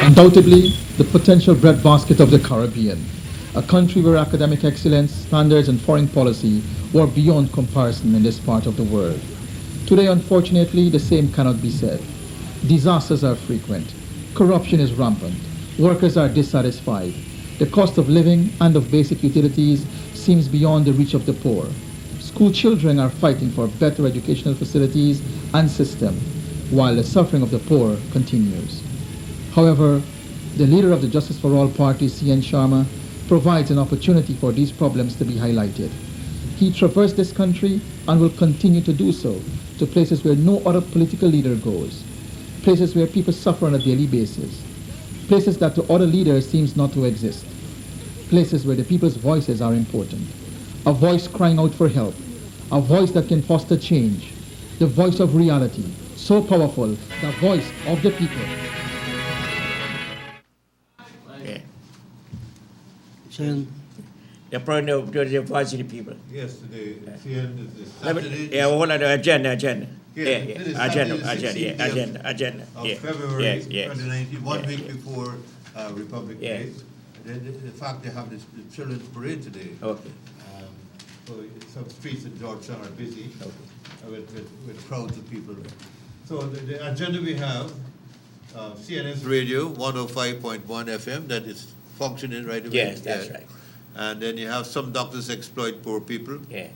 Undoubtedly, the potential breadbasket of the Caribbean, a country where academic excellence, standards, and foreign policy were beyond comparison in this part of the world. Today, unfortunately, the same cannot be said. Disasters are frequent. Corruption is rampant. Workers are dissatisfied. The cost of living and of basic utilities seems beyond the reach of the poor. School children are fighting for better educational facilities and system, while the suffering of the poor continues. However, the leader of the Justice for All party, C.N. Sharma, provides an opportunity for these problems to be highlighted. He traversed this country and will continue to do so to places where no other political leader goes, places where people suffer on a daily basis, places that to other leaders seems not to exist, places where the people's voices are important, a voice crying out for help, a voice that can foster change, the voice of reality, so powerful, the voice of the people. Yeah. Chairman, The program to the voice of the people. Yes, today, CN is Let me- Saturday. Yeah, hold on, the agenda. Yeah, Yeah, it is yeah. Agenda, Saturday, agenda, 16th yeah, agenda. Of Yeah. February Yes, yes. 2019, one Yeah, week yeah. before Republic Yeah. Day. The fact they have this the children's parade today. Okay. So some streets in Georgetown are busy with crowds of people. So the agenda we have, CNS Radio, 105.1 FM, that is functioning right away. Yes, that's Yeah. right. And then you have Some Doctors Exploit Poor People. Yeah.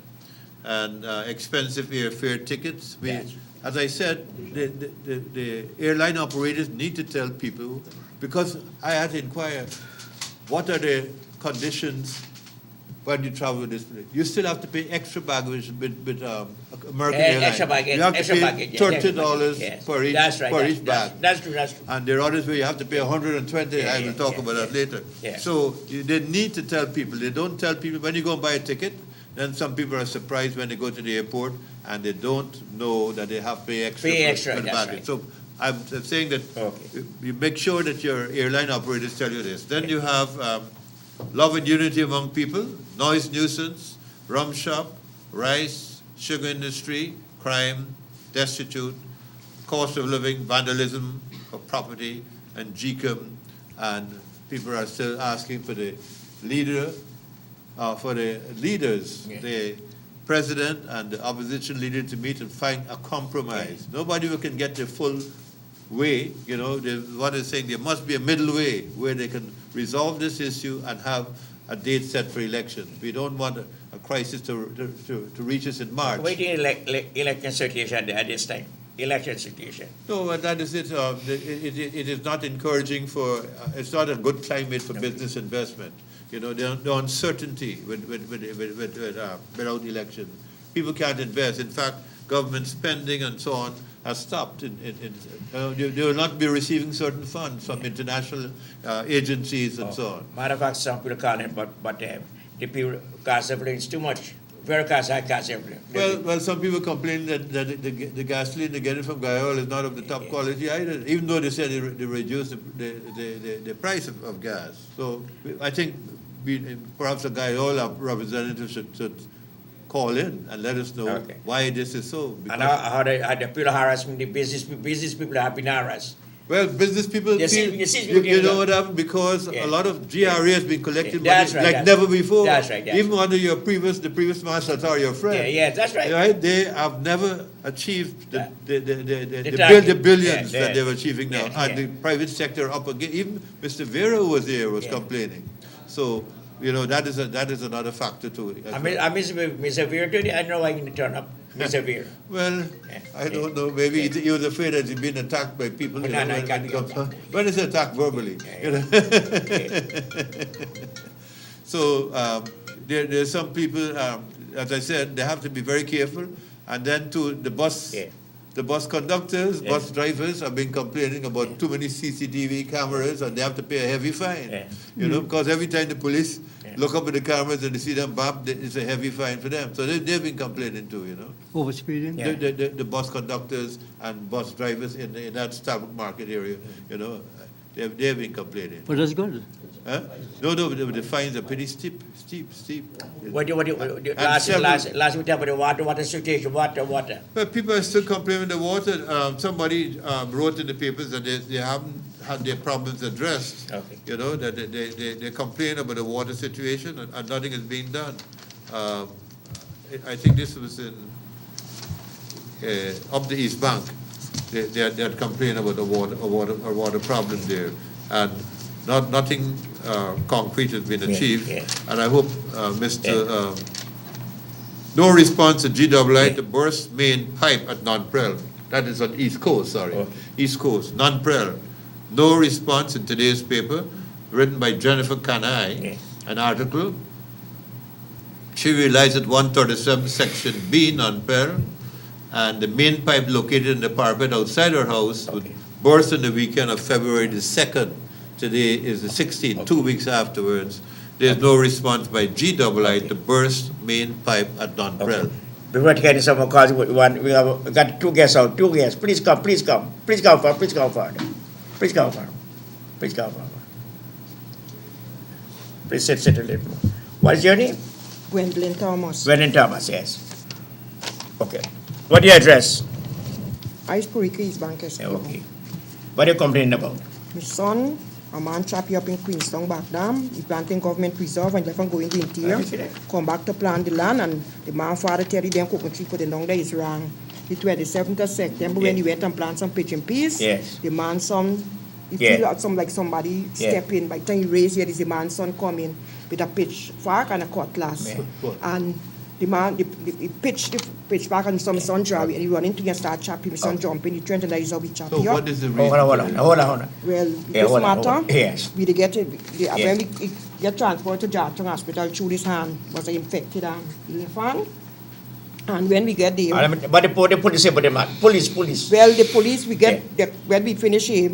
And expensive airfare tickets. Yes. As I said, the airline operators need to tell people, because I had to inquire, what are the conditions when you travel with this place? You still have to pay extra baggage with American Airlines. Extra baggage, You have extra to pay baggage. yes, extra $30 baggage, yes. per each, That's right, per that's- each bag. That's true, that's true. And there are others where you have to pay 120. Yeah, I will yeah, talk yeah, about that yeah. later. Yeah. So they need to tell people. They don't tell people when you go and buy a ticket. Then some people are surprised when they go to the airport and they don't know that they have to pay extra. Pay for- extra, for the that's baggage. right. So I'm saying that Okay. you make sure that your airline operators tell you this. Then you have love and unity among people, noise nuisance, rum shop, rice, sugar industry, crime, destitute, cost of living, vandalism of property, and GCOM. And people are still asking for the leaders, Yeah. the president and the opposition leader to meet and find a compromise. Nobody can get the full way, what is saying there must be a middle way where they can resolve this issue and have a date set for election. We don't want a crisis to reach us in March. Waiting election situation at this time. Election situation. No, but that is it. It is not encouraging it's not a good climate for business investment. The uncertainty without election. People can't invest. In fact, government spending and so on has stopped. They will not be receiving certain funds from international agencies and so on. Matter of fact, some people call it, but the people cost everything is too much. Very high cost everything. Well, some people complain that the gasoline they get it from Guyol is not of the top quality either, even though they said they reduced the price of gas. So I think perhaps a Guyol representative should call in and let us know Okay. why this is so. And how the people harassment, the business people have been harassed. Well, business people You see- feel, you see- you know what happened? Because Yeah. a lot of GRA has been collecting That's money right, like that's never before. That's right, that's Even under the previous masters are your friend. Yeah, that's right. Right? They have never achieved the target. billions Yeah, that they're achieving now. yeah, And the private sector up again. Even Mr. Vera was there, was Yeah. complaining. So, that is another factor to it. as well. I miss Mr. Veer today. I don't know why he didn't turn up. Mr. Veer. Well, I don't know. Maybe he was afraid that he'd been attacked by people. No, you know, no, he when can't it go comes- back. When it's attacked verbally. You know. So there's some people, as I said, they have to be very careful. And then to the bus. Yeah. The bus conductors, Yeah. bus drivers have been complaining about too many CCTV cameras and they have to pay a heavy fine. Yeah. Because every time the police Yeah. look up at the cameras and they see them bump, it's a heavy fine for them. So they've been complaining too, overspeeding? Yeah. The bus conductors and bus drivers in that Starbuck Market area, they've been complaining. But that's good. Huh? No, the fines are pretty steep. Last several- we talk about the water situation, water. But people are still complaining the water. Somebody wrote in the papers that they haven't had their problems addressed. Okay. You know, that they complain about the water situation and nothing is being done. I think this was in up the East Bank. They had complained about a water problem there, and nothing concrete has been achieved. Yeah. And I hope Mr. No response to GWI to burst main pipe at Nonprel. That is on East Coast, sorry. Okay. East Coast, Nonprel. No response in today's paper, written by Jennifer Kanai, Yes. an article. She realized at 137 section B, Nonprel, and the main pipe located in the parapet outside her house would Okay. burst on the weekend of February the 2nd. Today is the 16th, 2 weeks afterwards. There's no response by GWI to burst main pipe at Nonprel. Okay. Before getting some more calls, we got two guests out. Please come forward. Please sit a little more. What is your name? Gwendolyn Thomas. Vernon Thomas, yes. Okay. What your address? Ice Purika East Bank Yeah, Escobar. okay. What are you complaining about? My son, a man chop you up in Queenstown back dam. He planting government reserve and left and go in the interior. Let me see that. Come back to plant the land and the man father tell you them coconut tree put it down there is wrong. The 27th of September when he went and plant some pigeon peas. Yes. The man's son, he Yeah. feel like somebody Yeah. step in. By the time he raised here, is the man's son come in with a pitchfork and a cutlass. Yeah. And the man, he pitched the pitchfork and some son draw and he run into and start chopping. My son jumping, he turned and that is how we chop So you up. what is the Oh, reason? hold on. Well, Yeah, this hold on, matter, hold on. Yes. we get it, when we get transported to Jarton Hospital, through this hand was an infected elephant. And when we get there, But the police say about the man. Police. well, the police, when we finish here,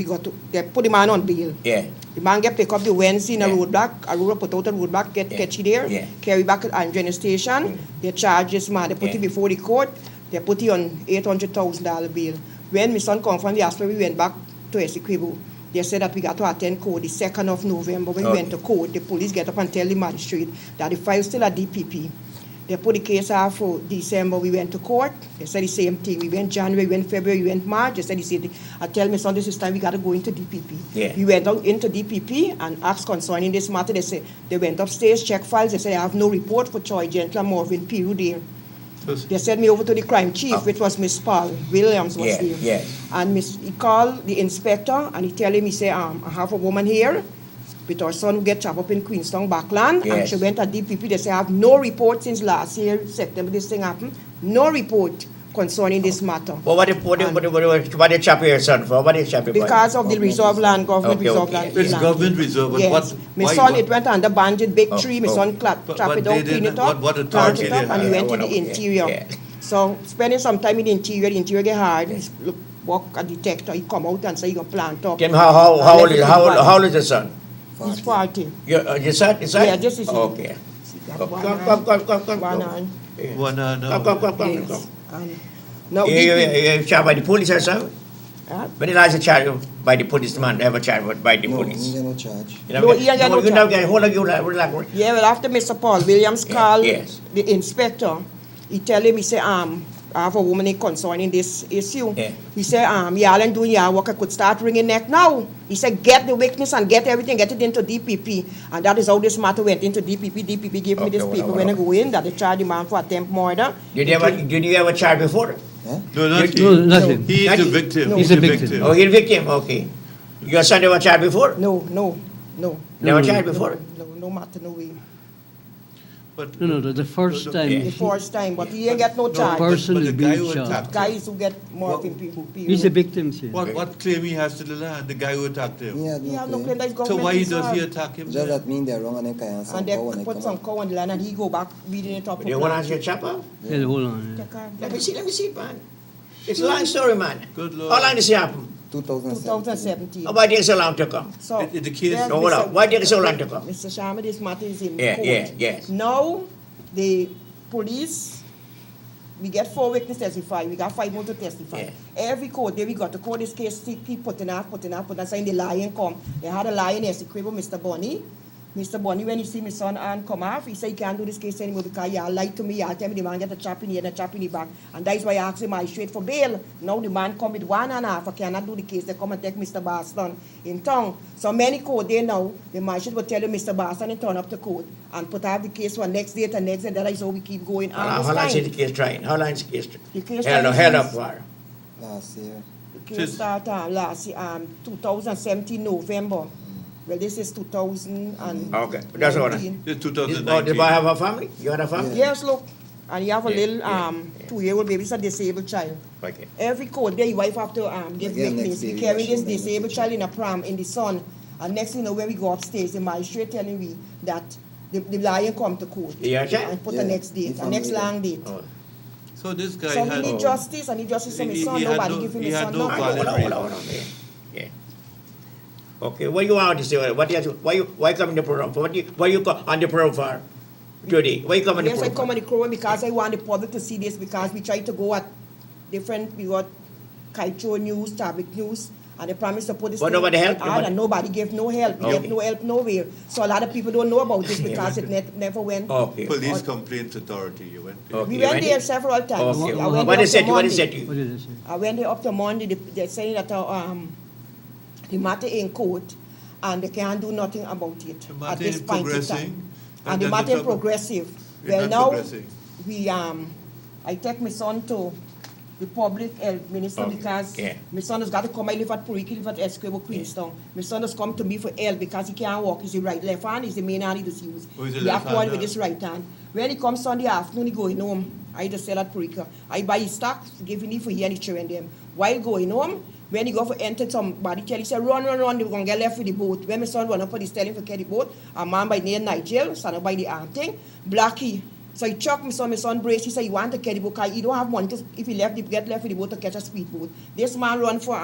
they put the man on bail. Yeah. The man get pick up the Wednesday in a Yeah. roadblock, put out a roadblock, catch you there, Yeah. carry back to Andrena station, they charge this man, they put Yeah. it before the court, they put it on $800,000 bail. When my son come from the hospital, we went back to Essequibo. They said that we got to attend court the 2nd of November. When we Okay. went to court, the police get up and tell the magistrate that the file still at DPP. They put the case out for December. We went to court. They said the same thing. We went January, we went February, we went March. They said the same thing. I tell my son this is time we got to go into DPP. Yeah. We went out into DPP and asked concerning this matter. They said they went upstairs, check files. They said I have no report for Troy Gentler, Morvin Piru there. They sent me over to the crime chief, which was Miss Paul Williams was Yeah, there. yes. And he called the inspector and he tell him, he say, I have a woman here with our son who get chopped up in Queenstown Backland. And Yes. she went at DPP. They say, I have no report since last year, September, this thing happened. No report concerning this matter. But what they chop your son for? What they chop your boy? Because of the reserve land, government Okay, reserve okay. land. It's land. government reserve, but Yes. what? My why- son, what- it went under banded big Oh, tree. My oh. son But chop it they out, clean didn't- it up, what plant authority it up, they and he have? went to the Yeah. interior. Yeah. So spending some time in the interior get hard. Look, walk a detector, he come out and say he gonna plant up. Tell me how old is the son? He's 40. Your son? Yeah, this is him. Okay. Come. One Come. hand. One, Come. Yes. And now, You charged by the police or something? Huh? When the last charge by the police man ever charged by the No, police? he get no charge. You No, he ain't got no you charge. Hold on, relax. yeah, well, after Mr. Paul Williams Yeah, called yes. the inspector, he tell him, he say, I have a woman concerning this issue. Yeah. He said, y'all ain't doing your work, I could start ringing neck now. He said, get the witness and get everything, get it into DPP. And that is how this matter went into DPP. DPP gave me this Okay, paper well, when I well. go in, that they charge the man for attempt murder. Did you ever charge before? Huh? No, not he. No, nothing. He is Not the he. victim. No. He's a victim. Oh, you're the victim, okay. Your son never charged before? No. Never No, charged No, before? no matter, no way. But No, the first time. Yeah. The first time, but he ain't get no No, charge. person but is the guy being who charged. attacked him, Guys who get morphine people. He's a victim, sir. what claim he has to the land? The guy who attacked him. He had He have no no claim. claim that is So government why does he reserve. attack him? Just then? that mean they're wrong and then can some And they cow and they put come some out. cow on the land and he go back beating it up. Do you want to ask your chopper? Yeah, hold on. Take care. Let me see, man. It's a long story, man. Good Lord. How long does it happen? 2007. 2017. Why take so long to come? So, The case- yes, No, hold on. Mr. Why take so long to come? Mr. Sharma, this matter is in Yeah, court. yes. Now, the police we get 4 witnesses testify, we got 5 more to testify. Yeah. Every court, there we got to court this case, keep putting up, saying the lion come. They had a lion as equivalent, Mr. Bonny. Mr. Bonny, when he see my son and come off, he said he can't do this case anymore because y'all lied to me, y'all tell me the man get a chop in here and a chop in the back. And that is why I asked him I straight for bail. Now the man come with 1.5, I cannot do the case, they come and take Mr. Boston in town. So many court there now, the magistrate will tell you Mr. Boston and turn up to court and put out the case for next date and next day, that is how we keep going on How this long is time. the case trying? How long is the case? The case Held trial up is- for? Last year. The case started last 2017 November. Well, this is 2019. Okay, that's all right. It's Oh, 2019. the boy have a family? You had a family? Yes, look, and you have a Yeah, little yeah, 2-year-old baby, it's a disabled child. Okay. Every court there, your wife have to give Again, witness. next We day, carry we this show them the disabled picture. child in a pram in the sun, and next thing you know, when we go upstairs, the magistrate telling me that the lion come to court Yeah, child? and put Yeah, a next date, the a next family. long date. Oh. So this guy So we had, need justice, I need justice for my He- son. he had Nobody no- give him he his had son no now. valid Hold on. Yeah. Okay, what you want to say? Why come in the program for? Why you come on the program for today? Why you come on the Yes, I program? come on the program because I want the public to see this, because we try to go at different, we got Kaito News, Tabik News, and they promise to put this But thing nobody help? out, and nobody gave no help. We Okay. get no help nowhere. So a lot of people don't know about this because it never went. Okay. Police Complaints Authority, you went to. Okay. We You went went there there? several times. Okay. I went What there is up it? to What is Monday. it? What did I say? I went there up to Monday. They're saying that the matter in court, and they can't do nothing about it The at matter this is point in progressing, time. and And the then matter the is trouble- progressive. It's Well, not now progressing. we I take my son to the public health minister Okay, because yeah. my son has got to come. I live at Puriki, live at Esquimo, Queenstown. My son has come to me for help because he can't walk. He's the left hand is the main hand he does use. Oh, he's the He have to left-hander. with his right hand. When he comes Sunday afternoon, he going home. I just sell at Purika. I buy his stock, giving it for he and the children them. While going home, when he go for enter somebody tell he say run, they're gonna get left with the boat. When my son run up and he's telling for carry the boat, a man by name Nigel, son by the arm thing, Blackie. So he chucked my son brace, he said he want to carry the boat, cause he don't have money to, if he get left with the boat to catch a speedboat. This man run for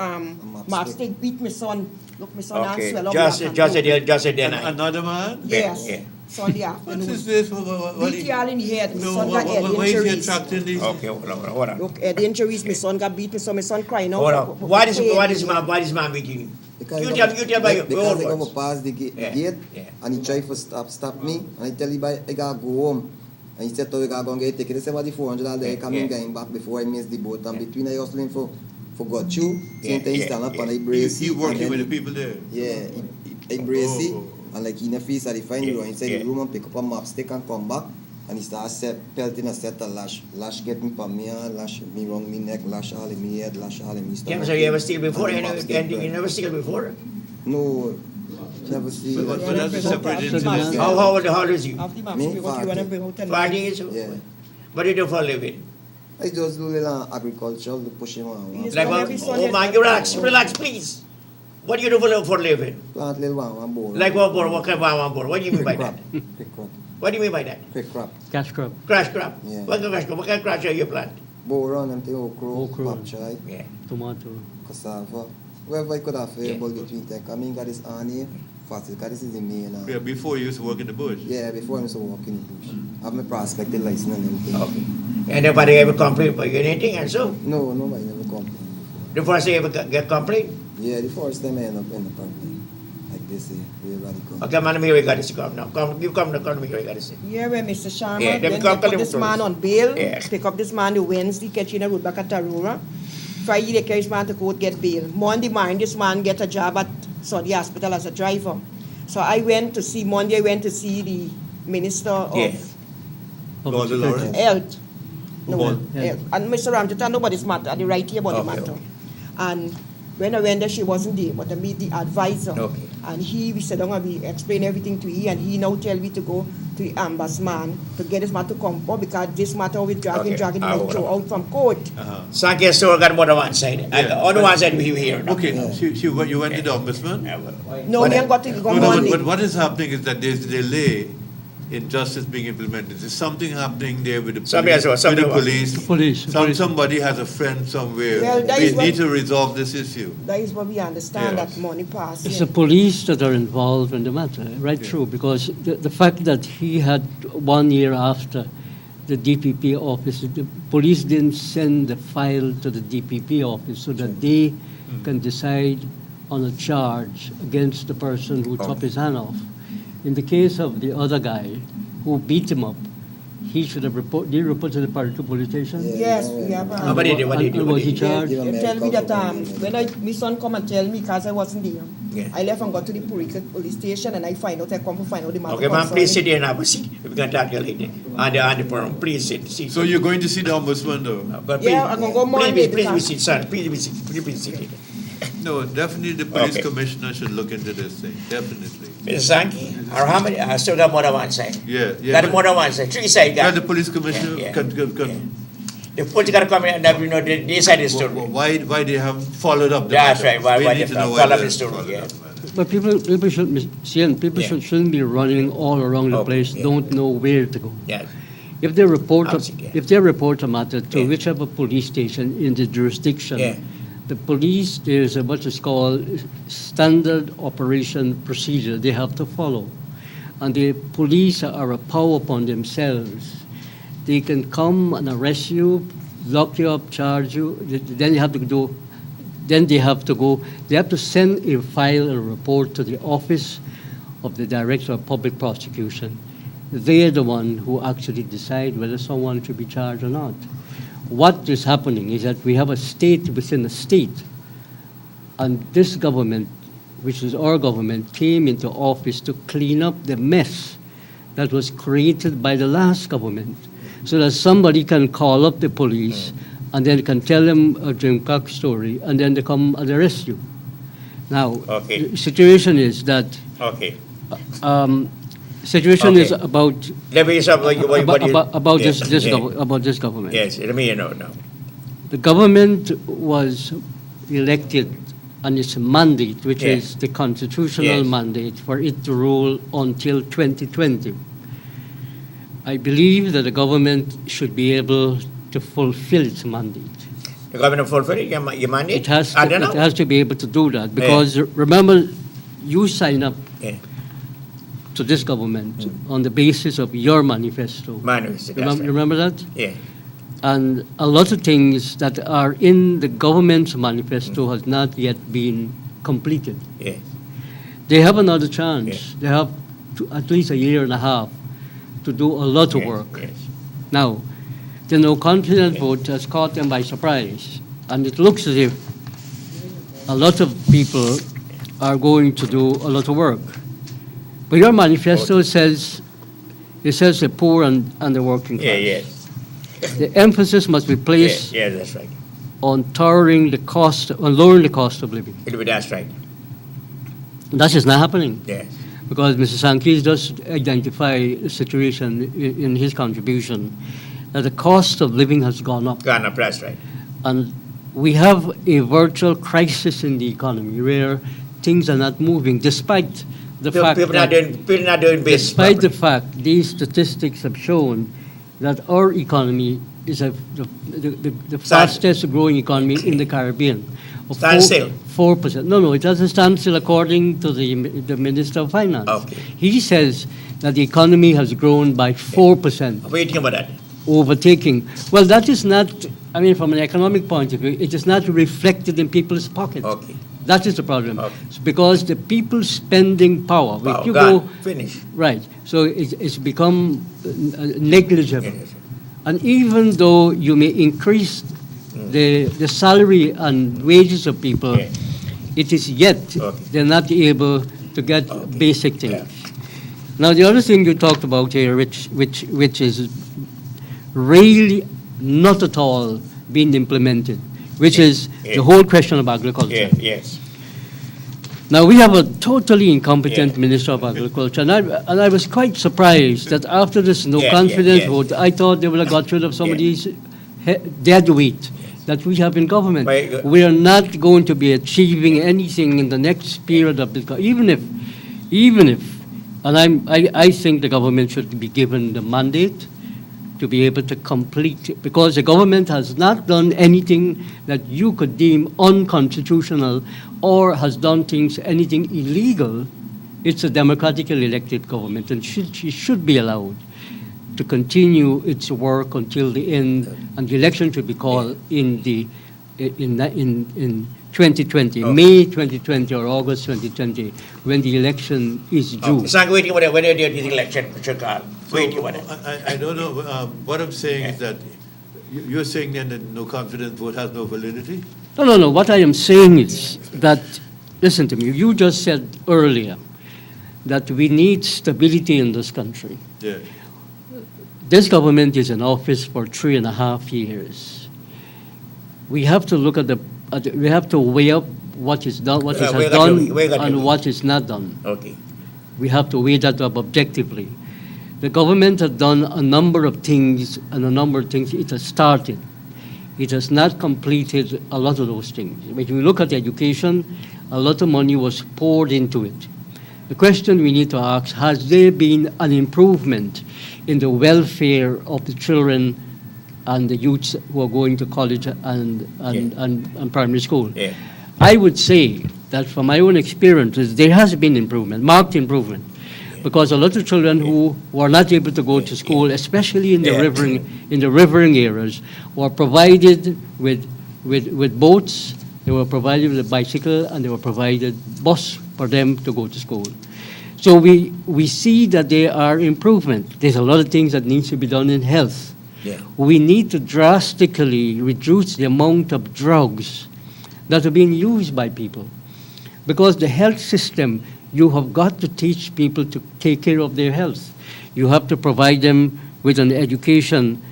map stick, beat my son. Look, my son Okay. and swell up Just black and just blue. just a day And night. another man? Yes, Yeah. Sunday What afternoon. is this? What Beat you all in the head, my No, son got head why is he injuries. attracting these? Okay, hold on. Look, head injuries, my son got beat, my son crying out. Hold on. for Why is pain. this man beating you? Because You he tell come- by your because own he come words. past the gate, Yeah, yeah. and he try to stop me, and I tell him I gotta go home. And he said, "Oh, you gotta go and get a ticket." He said, "What the $400 Yeah, coming yeah. going back before I miss the boat." And Yeah. between I hustling for got you, Yeah, same time he yeah, stand up yeah. and I brace. He and working then with the people there. Yeah, he brace it, Oh. and like in a face, I find Yeah, you inside yeah. the room and pick up a map stick and come back. And he start pelting a set of lash get me from me, lash me wrong me neck, lash all in me head, lash all in me stomach. Yeah, so you ever steal before? And You the map never, stick you burn. never steal before? No, never see. But like- that's a separate Yeah. incident. How old is you? After the Me, match, what you want to 40. bring out and 40 years old? Yeah. What do you do for a living? I just do little agriculture, to push him on. Yes. Like, Well, every Sunday- oh man, you relax, please. What do you do for a living? Plant little one bowl. Like what board? What kind of one board? What do you mean by Quick crop. that? Quick crop. What do you mean by that? Quick crop. Cash crop. Crash crop. Yeah. What kind of crash crop? What kind of crash are you plant? Bowl run them to okra, Okra. pop chai, Yeah. Tomato. cassava. Wherever I could have Yeah. available between them. I mean, got this on here. Fast, because this is the main. Yeah, before you used to work in the bush. Yeah, before I used to walk in the bush. I have my prospective license and everything. Okay. And nobody ever complain for you anything and so? No, nobody never complained before. The first time you ever get complaint? Yeah, the first time I end up in the property. Like this, real radical. Okay, man, here we got to come now. You come to me here, we got to see. Yeah, where Mr. Sharma, Yeah, then them they come put tell this him man to- on bail, Yeah. pick up this man the Wednesday, catch in a road back at Tarura. Friday, they carry this man to court, get bail. Monday morning, this man get a job at Saudi Hospital as a driver. So I went to see, Monday I went to see the Minister of Yeah. Lord Public Lawrence. security. Health. No, Paul. Health. And Mr. Ramjata, nobody's matter, at the right here about the Okay, matter. okay. And when I went there, she wasn't there, but I meet the advisor. Okay. And we said, we explain everything to he, and he now tell me to go to the ombudsman to get this matter to come up because this matter with dragging, Okay. him Hold on. out from court. Sanke store got more than one side. Yeah. On the one side we here. now. Okay, so you went to the ombudsman? No, we ain't got to go No, Monday. but what is happening is that there's a delay in justice being implemented. There's something happening there with the Something police. else, something with the police. Police. Police. Somebody has a friend somewhere. Well, that We is what- need to resolve this issue. That is what we understand, Yes. that money pass. It's yeah. the police that are involved in the matter, right through, because the fact that he had 1 year after the DPP office. The police didn't send the file to the DPP office so that they can decide on a charge against the person who chopped his hand off. In the case of the other guy who beat him up, he should have did he report to the Parito police station? Yes, we have. What did he do? What did he do? And What was he did he do? charged? They tell me that when my son come and tell me, because I wasn't there, Yeah. I left and got to the police station and I find out, I come to find out the matter. Okay, ma'am, please sit concerning- there and have a seat. We're going to talk to you later. On the forum, please sit. So you're going to see the ombudsman, though? But Yeah, I'm gonna go Monday Please be because- seated, son. Please be seated. Please be seated. No, definitely the police Okay. commissioner should look into this thing, definitely. Mr. Sankey, or how many, I still got more than one side. Yeah, yeah. Got more than one side. Three side, Yeah, got. the police commissioner Yeah, yeah, can, yeah. The police got to come in and let you know they side of the story. why they haven't followed up the That's matter. right, why We they need to know follow why up they the story, followed yeah. up the matter. But people shouldn't be running all around the Okay, place, yeah. don't know where to go. Yes. If they report, Absolutely, yeah. if they report a matter to Yeah. whichever police station in the jurisdiction, Yeah. the police, there's a what is called standard operation procedure they have to follow. And the police are a power upon themselves. They can come and arrest you, lock you up, charge you, then you have to do, then they have to go, they have to send a file, a report to the office of the Director of Public Prosecution. They're the one who actually decide whether someone should be charged or not. What is happening is that we have a state within a state, and this government, which is our government, came into office to clean up the mess that was created by the last government, so that somebody can call up the police and then can tell them a Jim Cock story, and then they come and arrest you. Now, Okay. the situation is that Okay. situation is Okay. about Let me say what you... about Yes, yeah. about this government. Yes, let me know now. The government was elected on its mandate, which Yeah. is the constitutional Yes. mandate for it to rule until 2020. I believe that the government should be able to fulfill its mandate. The government fulfill your mandate? It has I don't know. it has to be able to do that because remember, you sign up Yeah. to this government on the basis of your manifesto. Manifesto, that's right. Remember that? Yeah. And a lot of things that are in the government's manifesto has not yet been completed. Yeah. They have another chance. Yes. They have at least a year and a half to do a lot of Yes, work. yes. Now, the no confidence vote has caught them by surprise, and it looks as if a lot of people are going to do a lot of work. But your manifesto says, it says the poor and the working class. Yeah, yes. The emphasis must be Yeah, placed yeah, that's right. on lowering the cost of living. That's right. That is not happening Yes. because Mr. Sankey does identify a situation in his contribution that the cost of living has gone up. Gone up, that's right. And we have a virtual crisis in the economy where things are not moving despite the fact People not that doing business despite the properly. fact these statistics have shown that our economy is the fastest growing economy in the Caribbean. Stand still. 4%. No, it doesn't stand still according to the Minister of Finance. Okay. He says that the economy has grown by 4%, What do you think about that? overtaking. Well, that is not, I mean, from an economic point of view, it is not reflected in people's pockets. Okay. That is the problem. Okay. It's because the people's spending power, Wow, if you gone. go, Finish. right, so it's become negligible. Yes. And even though you may increase the salary and wages of people, Yeah. it is yet Okay. they're not able to get Okay. basic things. Yeah. Now, the other thing you talked about here, which is really not at all being implemented, which is Yeah. the whole question of agriculture. Yeah, yes. Now, we have a totally incompetent Yeah. Minister of Agriculture, and I was quite surprised that after this no Yeah, confidence yeah. vote, I thought they would have got rid of some of these dead weight that we have in government. But- We are not going to be achieving anything in the next period of this, even if, and I think the government should be given the mandate to be able to complete, because the government has not done anything that you could deem unconstitutional or has done anything illegal. It's a democratically elected government and it should be allowed. to continue its work until the end, and the election to be called in 2020, Okay. May 2020 or August 2020, when the election is due. Okay. So waiting when they do the election, Mr. Carl. Waiting So, when it. I don't know, what I'm saying is that you're saying then that no confidence vote has no validity? No. What I am saying is that, listen to me, you just said earlier that we need stability in this country. Yeah. This government is in office for 3.5 years. We have to look at we have to weigh up what is done, what is We got done, to- we got to- and what is not done. Okay. We have to weigh that up objectively. The government has done a number of things, and a number of things it has started. It has not completed a lot of those things. If you look at education, a lot of money was poured into it. The question we need to ask, has there been an improvement in the welfare of the children and the youths who are going to college and primary school? Yeah. I would say that from my own experiences, there has been improvement, marked improvement, because a lot of children who were not able to go to school, especially in the Yeah. rivering areas, were provided with boats, they were provided with a bicycle, and they were provided bus for them to go to school. So we see that there are improvements. There's a lot of things that needs to be done in health. Yeah. We need to drastically reduce the amount of drugs that are being used by people. Because the health system, you have got to teach people to take care of their health. You have to provide them with an education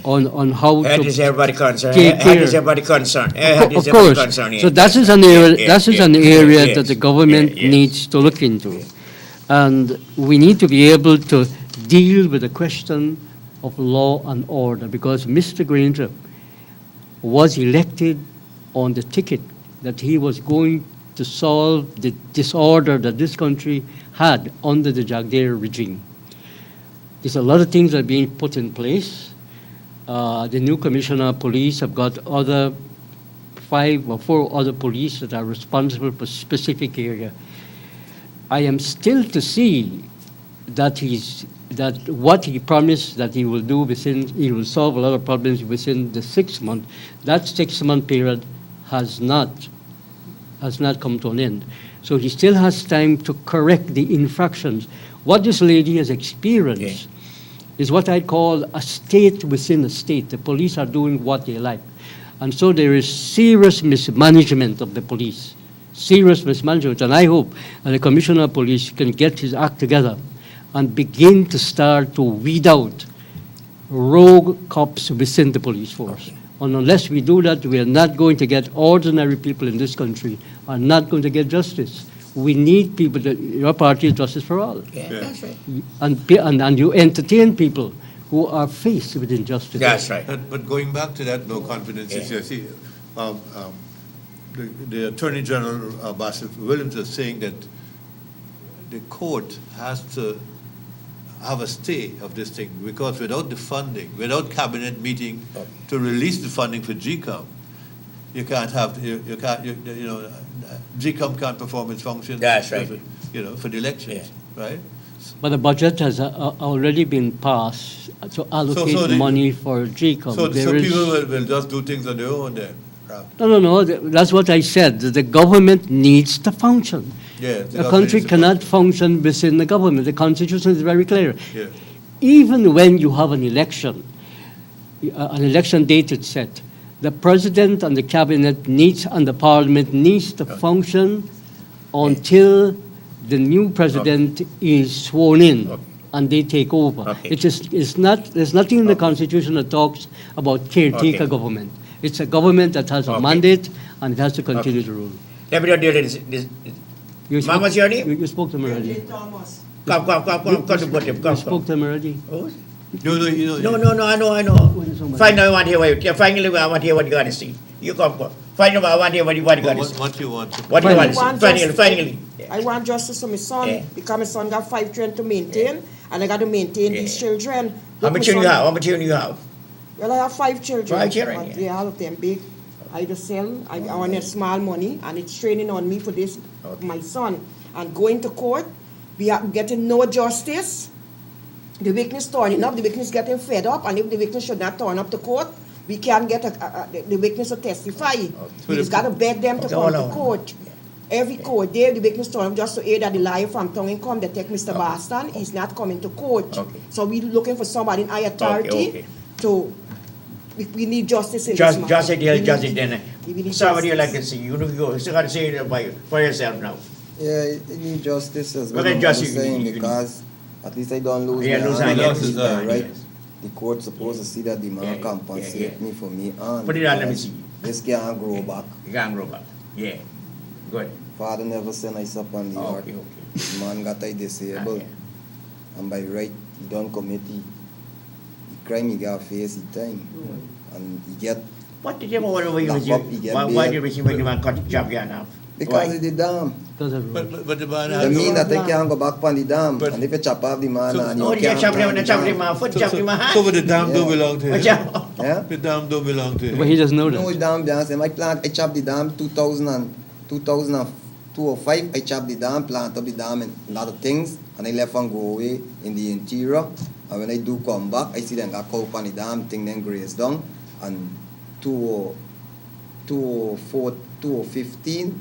on how Health to is everybody concerned. take Health is care. everybody concerned. Health Of is everybody course. concerned. So Yeah. that is an area, Yeah, that is yeah, an yeah, area yes, that the government yeah, yes. needs to look into. And we need to be able to deal with the question of law and order, because Mr. Granger was elected on the ticket that he was going to solve the disorder that this country had under the Jagdeo regime. There's a lot of things that are being put in place. The new commissioner of police have got 5 or 4 other police that are responsible for specific area. I am still to see that what he promised that he will do he will solve a lot of problems within the 6 months. That 6-month period has not come to an end. So he still has time to correct the infractions. What this lady has experienced is what I call a state within a state. The police are doing what they like. And so there is serious mismanagement of the police, serious mismanagement. And I hope that the Commissioner of Police can get his act together and begin to start to weed out rogue cops within the police force. And unless we do that, we are not going to get ordinary people in this country, are not going to get justice. We need people your party is Justice for All. Yeah, that's right. And you entertain people who are faced with injustice. That's right. But going back to that no confidence issue, see, the Attorney General, Bassett Williams, is saying that the court has to have a stay of this thing, because without the funding, without cabinet meeting to release the funding for GCOM, you can't have, GCOM can't perform its function. That's right. For the elections, right? But the budget has already been passed to allocate money for GCOM. So There is- people will just do things on their own then? No. That's what I said. The government needs to function. Yeah. The country cannot function within the government. The Constitution is very clear. Yeah. Even when you have an election date is set, the president and the cabinet and the parliament needs to function until the new president is sworn in and they take over. Okay. There's nothing in the Constitution that talks about caretaker Okay. government. It's a government that has a Okay. mandate and it has to continue to rule. Let me do this. You Ma'am, what's your name? You spoke to him already. Thomas. Come to podium. You Come. spoke to him already. Oh, No, No, I know. Finally, I want to hear what you got to see. You come. Finally, I want to hear what you got to see. What you want? What do you want to Finally. see? Finally. I want justice for my son, Yeah. because my son got 5 children to maintain, and I got to maintain these children. How Look, many my children you son- have? How many children you have? Well, I have 5 children. 5 children, But yeah. all of them big. I just sell. I want small money, and it's training on me for this, my son. And going to court, we are getting no justice. the witness turning up, the witness getting fed up, and if the witness should not turn up to court, we can't get the witness to testify. We just got to beg them to Okay, come hold to on. court. Every court day, the witness turn up just to hear that the lawyer from Tongue come, they take Mr. Boston, he's not coming to court. Okay. So we looking for somebody in high authority okay. to, we need justice in Just, this just matter. it, We just need- it, then. we need So what do you like justice. to see? You know, you still got to say it for yourself now. Yeah, it need justice as well. Well, then I'm justice, saying you- because at least I don't lose Yeah, my lose hand. hand, yes. Keep my right. Yes. The court supposed to see that the man Yeah, compensate yeah. me for me hand. Put it on, let me because see. This can't grow back. You can't grow back. Yeah. Good. Father never sent us up on the earth. Okay, okay. The man got I disabled. Okay. And by right, he don't commit the crime he got face the time. And he get, What did you want to Lock up, you get why bail. did you make the man cut the job here now? because Why? he did dam. Because of But the man That has mean no, that they can't go back on the dam. But- And if you chop off the man So- and Oh, you you can't chop plant him, the chop him, dam. my foot, chop him, my hand. so but the dam don't Yeah. belong to What him. you- Yeah? The dam don't belong to him. But he doesn't know No, that. dam behind him. I chopped the dam 2005. I chopped the dam, plant up the dam and a lot of things. And I left and go away in the interior. And when I do come back, I see them got cow on the dam, thing then graze down. And 2015,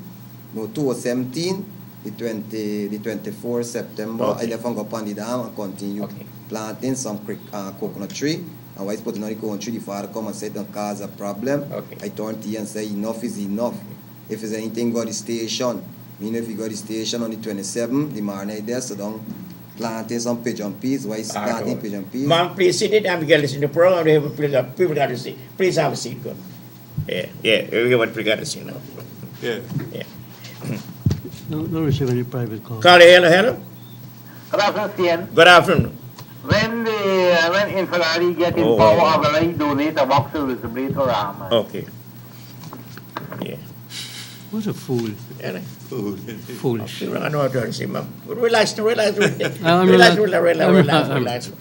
no, 2017, the 24th September, Okay. I left and go up on the dam and continue Okay. planting some coconut tree. And when I put on the coconut tree, the father come and said, don't cause a problem. Okay. I turned to him and say, enough is enough. If there's anything, go to the station. Meaning if you go to the station on the 27th, the marinade there, so don't planting some pigeon peas. Why is planting pigeon peas? Mom, please sit it down. We can listen to the program. They have people got to see. Please have a seat. Good. Yeah, yeah. We want people got to see now. Yeah. Yeah. Don't receive any private calls. Carly, hello. Good afternoon, Stian. Good afternoon. When Infernali get in Oh. power, I'm going to donate a box of the blade for Rahman. Okay. Yeah. What a fool. Yeah. Foolish. I know what to say, ma'am. Relax, relax, relax, I'm relax, relax- relax, I'm relax, relax-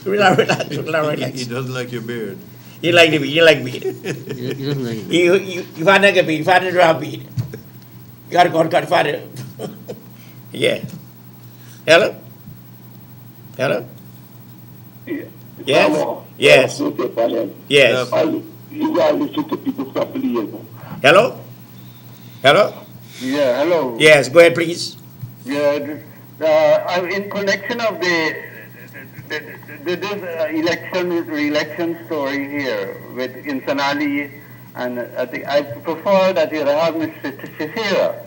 relax, relax, relax, He relax. doesn't like your beard. You like the beat, you like beat. He doesn't like it. You find a beat, find a drop beat. You gotta go, got father. Yeah. Hello? Hello? Yes? Yes. Yes. You guys listen to people properly, you know. Hello? Hello? Yeah, hello. Yes, go ahead, please. Yeah, I'm in connection of this re-election story here with Infernali, and I think I prefer that you have Mrs. Shira.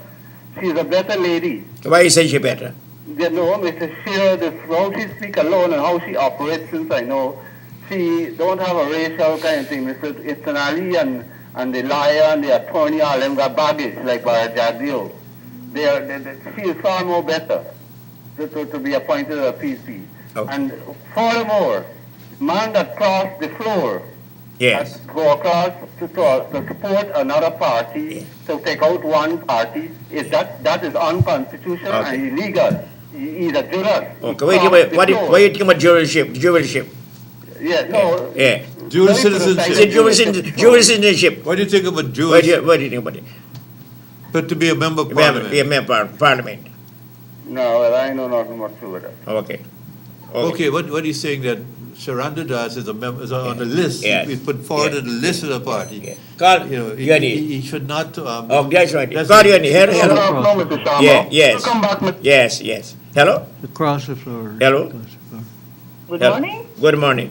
She's a better lady. Why you say she better? You know, Mrs. Shira, how she speaks alone and how she operates, since I know, she don't have a racial kind of thing. Mr. Infernali and the lawyer and the attorney, all them got baggage like Barajadio. She is far more better to be appointed a PC. Okay. And furthermore, man that crossed the floor, Yes. that go across to support another party, to take out one party, that is unconstitutional Okay. and illegal. He is a juror. He Okay, crossed the what do floor. you think about jurorship? Yeah, no. Yeah. Dual Very citizenship. Is it dual citizenship? What do you think about What Jewish? do you think about it? But to be a member of Be a parliament. member of parliament. No, well, I know not much about that. Okay. Okay, what he's saying that Sharanda Das is is on the list. Yes. He's put forward Yeah. on the list of the party. Yeah. Carl, You know, you need. he should not. Oh, that's right. that's Carl, it. you need. Hello, No, hello. no, no, Mr. Sharma. Yeah, yes. Come back, Mr. Yes, yes. Hello? Across the floor. Hello? Across the floor. Good Hello. morning. Good morning.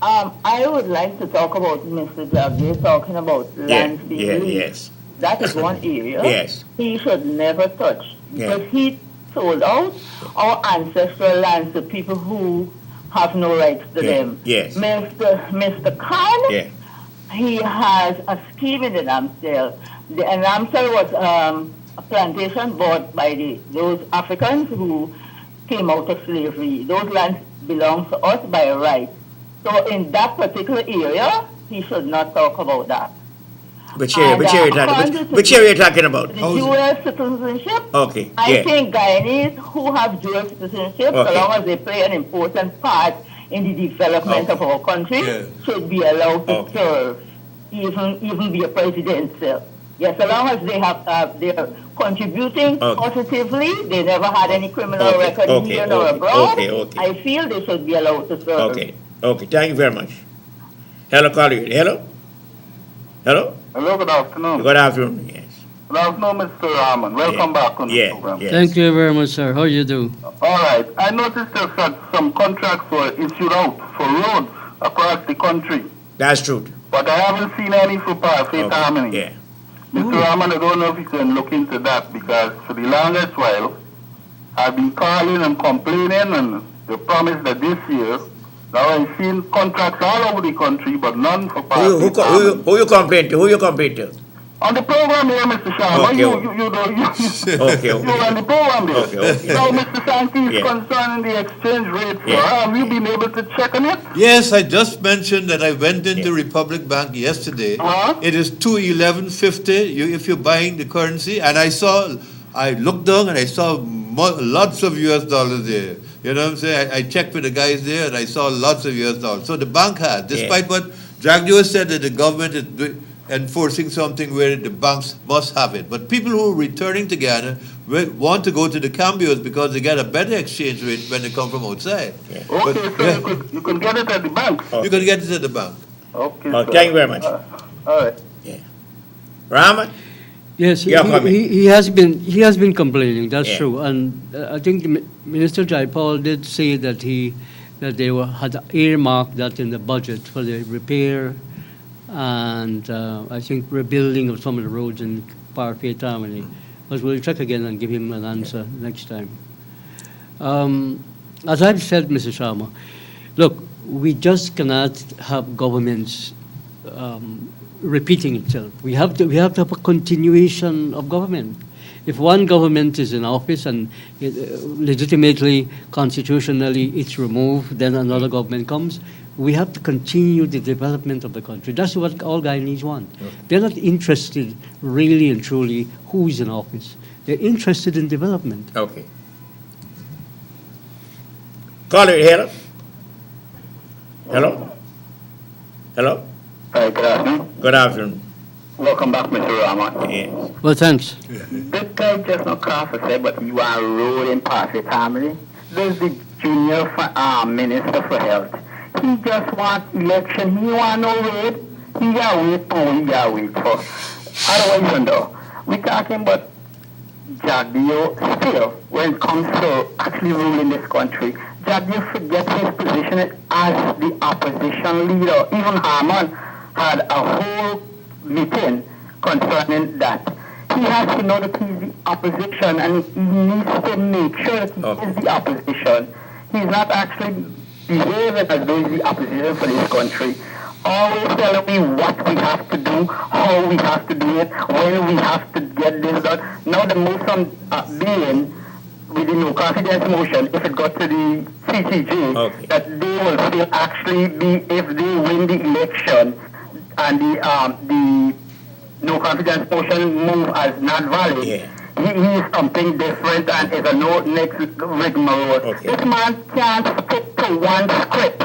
I would like to talk about Mr. Javier talking about Yeah, lands being yeah, leased. yes. That is one area Yes. he should never touch Yeah. because he sold out our ancestral lands to people who have no rights to Yeah, them. yes. Mr. Khan, Yeah. he has a scheme in the Namsdale. The Namsdale was a plantation bought by those Africans who came out of slavery. Those lands belong to us by right. So in that particular area, he should not talk about that. Which area you talking? Which area you talking about? The dual citizenship, Okay. I Yeah. think Guyanese who have dual citizenship, so Okay. long as they play an important part in the development Okay. of our country, Yeah. should be allowed to Okay. serve, even be a president. Sir. Yes, so long as they have, they're contributing Okay. positively, they never had any criminal Okay, record okay, here nor okay, abroad, okay. I feel they should be allowed to serve. Okay, okay, thank you very much. Hello, caller. Hello? Hello? Hello, good afternoon. Good afternoon, yes. Good afternoon, Mr. Rahman. Welcome Yeah, back on the yeah, program. yeah. Thank you very much, sir. How you do? All right. I noticed that some contracts were issued out for roads across the country, That's true. but I haven't seen any for Parfait Okay, Harmony. yeah. Mr. Rahman, I don't know if you can look into that because for the longest while, I've been calling and complaining and they promised that this year, now I've seen contracts all over the country, but none for Parfait Harmony. Who you complain to? Who you complain to? On the program here, Mr. Sharma, Okay, you Okay, you on the program there. Okay, okay. Now, Mr. Sankey, Yeah. concerning the exchange rate, sir, Yeah. have you been able to check on it? Yes, I just mentioned that I went into Yeah. Republic Bank yesterday. Uh-huh. It is 211.50 if you're buying the currency, and I looked down and I saw lots of US dollars there. You know what I'm saying? I checked with the guys there and I saw lots of US dollars. So the bank has, despite what Dragdio said that the government is enforcing something where the banks must have it. But people who are returning to Ghana want to go to the cambios because they get a better exchange rate when they come from outside. Yeah. Okay, But, so yeah. you can get it at the bank. You can get it at the bank. Okay, Oh, sir. thank you very much. All right. Rahman? Yes, Yeah, comment. he has been complaining. That's Yeah. true, and I think Minister Jaipal did say that they had earmarked that in the budget for the repair and I think rebuilding of some of the roads in Parfait Harmony. But we'll check again and give him an answer next time. As I've said, Mr. Sharma, look, we just cannot have governments repeating itself. We have to have a continuation of government. If one government is in office and legitimately, constitutionally, it's removed, then another government comes. We have to continue the development of the country. That's what all Guyanese want. They're not interested really and truly who's in office. They're interested in development. Okay. Caller, hello? Hello? Hello? Hi, good afternoon. Good afternoon. Welcome back, Mr. Rahman. Yes. Well, thanks. This guy just not cross to say, but you are road in Parfait Harmony. There's the junior minister for health. He just want election. He want no road. He got wait for. He got wait for. Otherwise, though, we talking about Jagdeo still when it comes to actually ruling this country. Jagdeo forgets his position as the opposition leader. Even Harman had a whole meeting concerning that. He has to know that he's the opposition and he needs to make sure that he is the opposition. He's not actually behaving as though he's the opposition for this country. Always telling me what we have to do, how we have to do it, when we have to get this done. Now the motion being with the no confidence motion, if it got to the CCJ, that they will still actually be, if they win the election and the no confidence motion move as not valid, he is something different and is a no next rigmarole. This man can't stick to one script.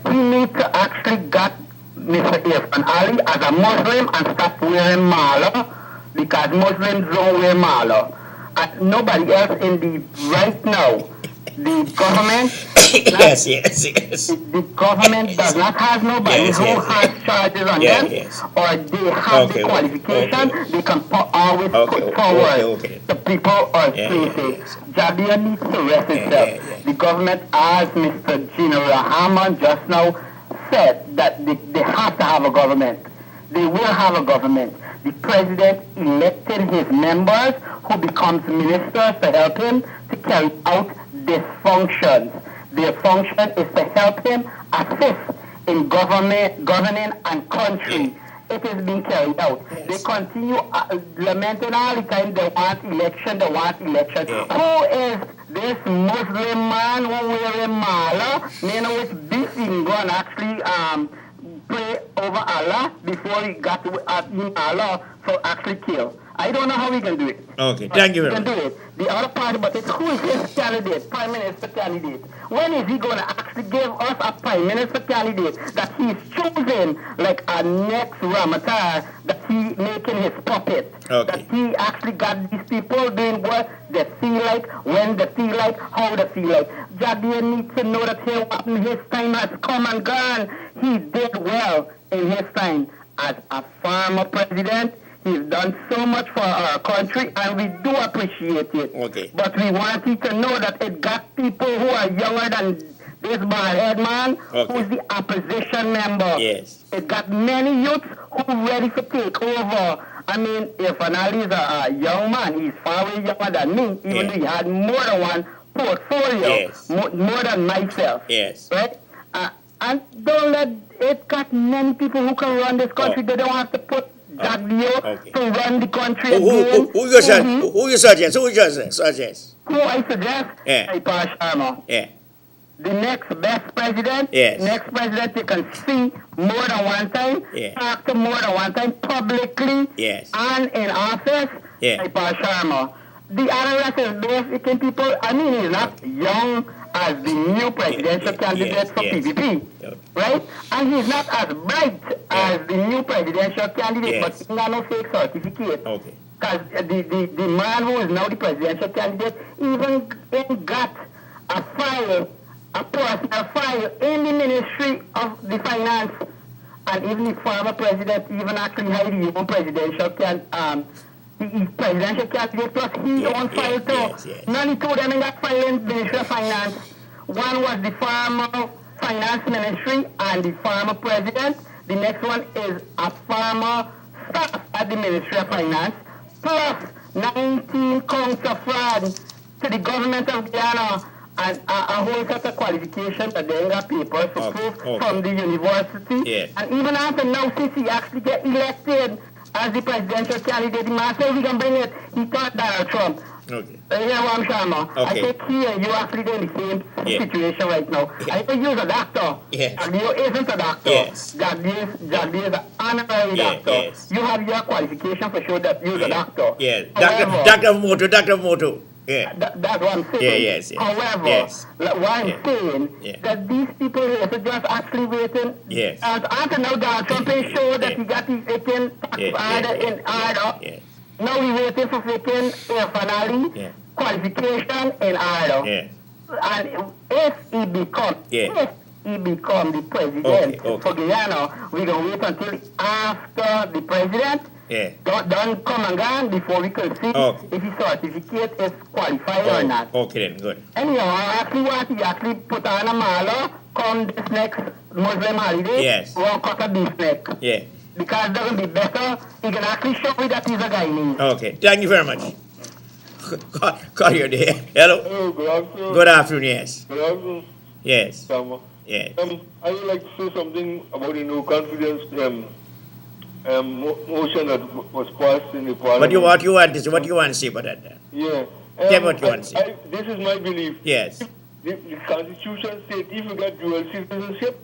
He needs to actually get Mr. Irfan Ali as a Muslim and stop wearing mala because Muslims don't wear mala. And nobody else in the right now, the government yes. the government does not have nobody who has charges on them, or they have the qualification, they can always put forward the people or places. Jagdeo needs to rest itself. The government, as Mr. General Rahman just now said, that they have to have a government. They will have a government. The president elected his members who becomes ministers to help him to carry out these functions. Their function is to help him assist in governing and country. It is being carried out. They continue lamenting all the time they want election. Who is this Muslim man who wearing mala? You know, it's beefing going actually pray over Allah before he got to Allah for actually kill. I don't know how we can do it. Okay, thank you very much. We can much. do it. The other part about it, who is his candidate, prime minister candidate? When is he going to actually give us a prime minister candidate that he's choosing like a next Ramatar that he making his puppet? it. Okay. That he actually got these people doing what they feel like, when they feel like, how they feel like. Jagdeo needs to know that his time has come and gone. He did well in his time as a former president. He's done so much for our country, and we do appreciate it. Okay. But we want you to know that it got people who are younger than this bald-head man, Okay. who's the opposition member. Yes. It got many youths who are ready to take over. I mean, if Anali is a young man, he's far way younger than me, even though he had more than one portfolio, Yes. more than myself. Yes. Right? And don't let it got many people who can run this country. Oh. They don't have to put Jagdeo Okay. to run the country Who again. you suggest? Mhm. Who you suggest? Who you suggest? Who I suggest? Yeah. Paul Sharma. Yeah. The next best president, Yes. next president you can see more than one time, Yeah. talk to more than one time publicly, Yes. and in office, Yeah. Paul Sharma. The other rest is Mexican people. I mean, he's not young as the new presidential candidate yes, for yes. PVP, Okay. right? And he's not as bright as the new presidential candidate, Yes. but he got no fake certificate. Okay. Because the man who is now the presidential candidate even got a file, a personal file in the Ministry of the Finance. And even the former president even actually had his own presidential presidential candidate plus his Yes, own file yes, too. yes, yes. None of the two of them in that file in the Ministry of Finance. One was the former Finance Ministry and the former president. The next one is a former staff at the Ministry of Finance, plus 19 counts of fraud to the government of Guyana and a whole set of qualifications that they got papers to Okay, prove okay. from the university. Yes. And even after now, since he actually get elected as the presidential candidate, the man said he can bring it. He thought Donald Trump. Okay. Yeah, Ram Sharma. I Okay. think here you actually in the same Yeah. situation right now. Yeah. I think you're a doctor. Yes. Jagdeo isn't a doctor. Yes. Jagdeo is an honorary Yeah, doctor. yes. You have your qualification for sure that you're a doctor. Yeah. However, Dr. Moto. Yeah. that's what I'm saying. Yeah, yes, yes. However, Yes. what I'm Yeah. saying, Yeah. that these people here are just actually waiting. Yes. As after now, Donald Trump is sure that Yeah. he got his taken Yeah, order yeah, in order. Yeah. Now we waiting for freaking finally Yeah. qualification in order. Yeah. And if he become, Yeah. if he become the president Okay. for Guyana, we gonna wait until after the president Yeah. done come and gone before we can see Okay. if his certificate is qualified or not. Okay then, good. Anyhow, I actually want to actually put on a mala come this next Muslim holiday. Yes. We'll cut a beef neck. Yeah. Because that will be better. He can actually show me that he's a guy named. Okay. Thank you very much. Call your day. Hello. Hello, good afternoon. Good afternoon, yes. Good afternoon, Yes. Sama. Yes. I would like to say something about the no confidence motion that was passed in the parliament. What you want to say? What you want to say about that? Yeah. Tell me what you want to say. This is my belief. Yes. The Constitution says if you get dual citizenship,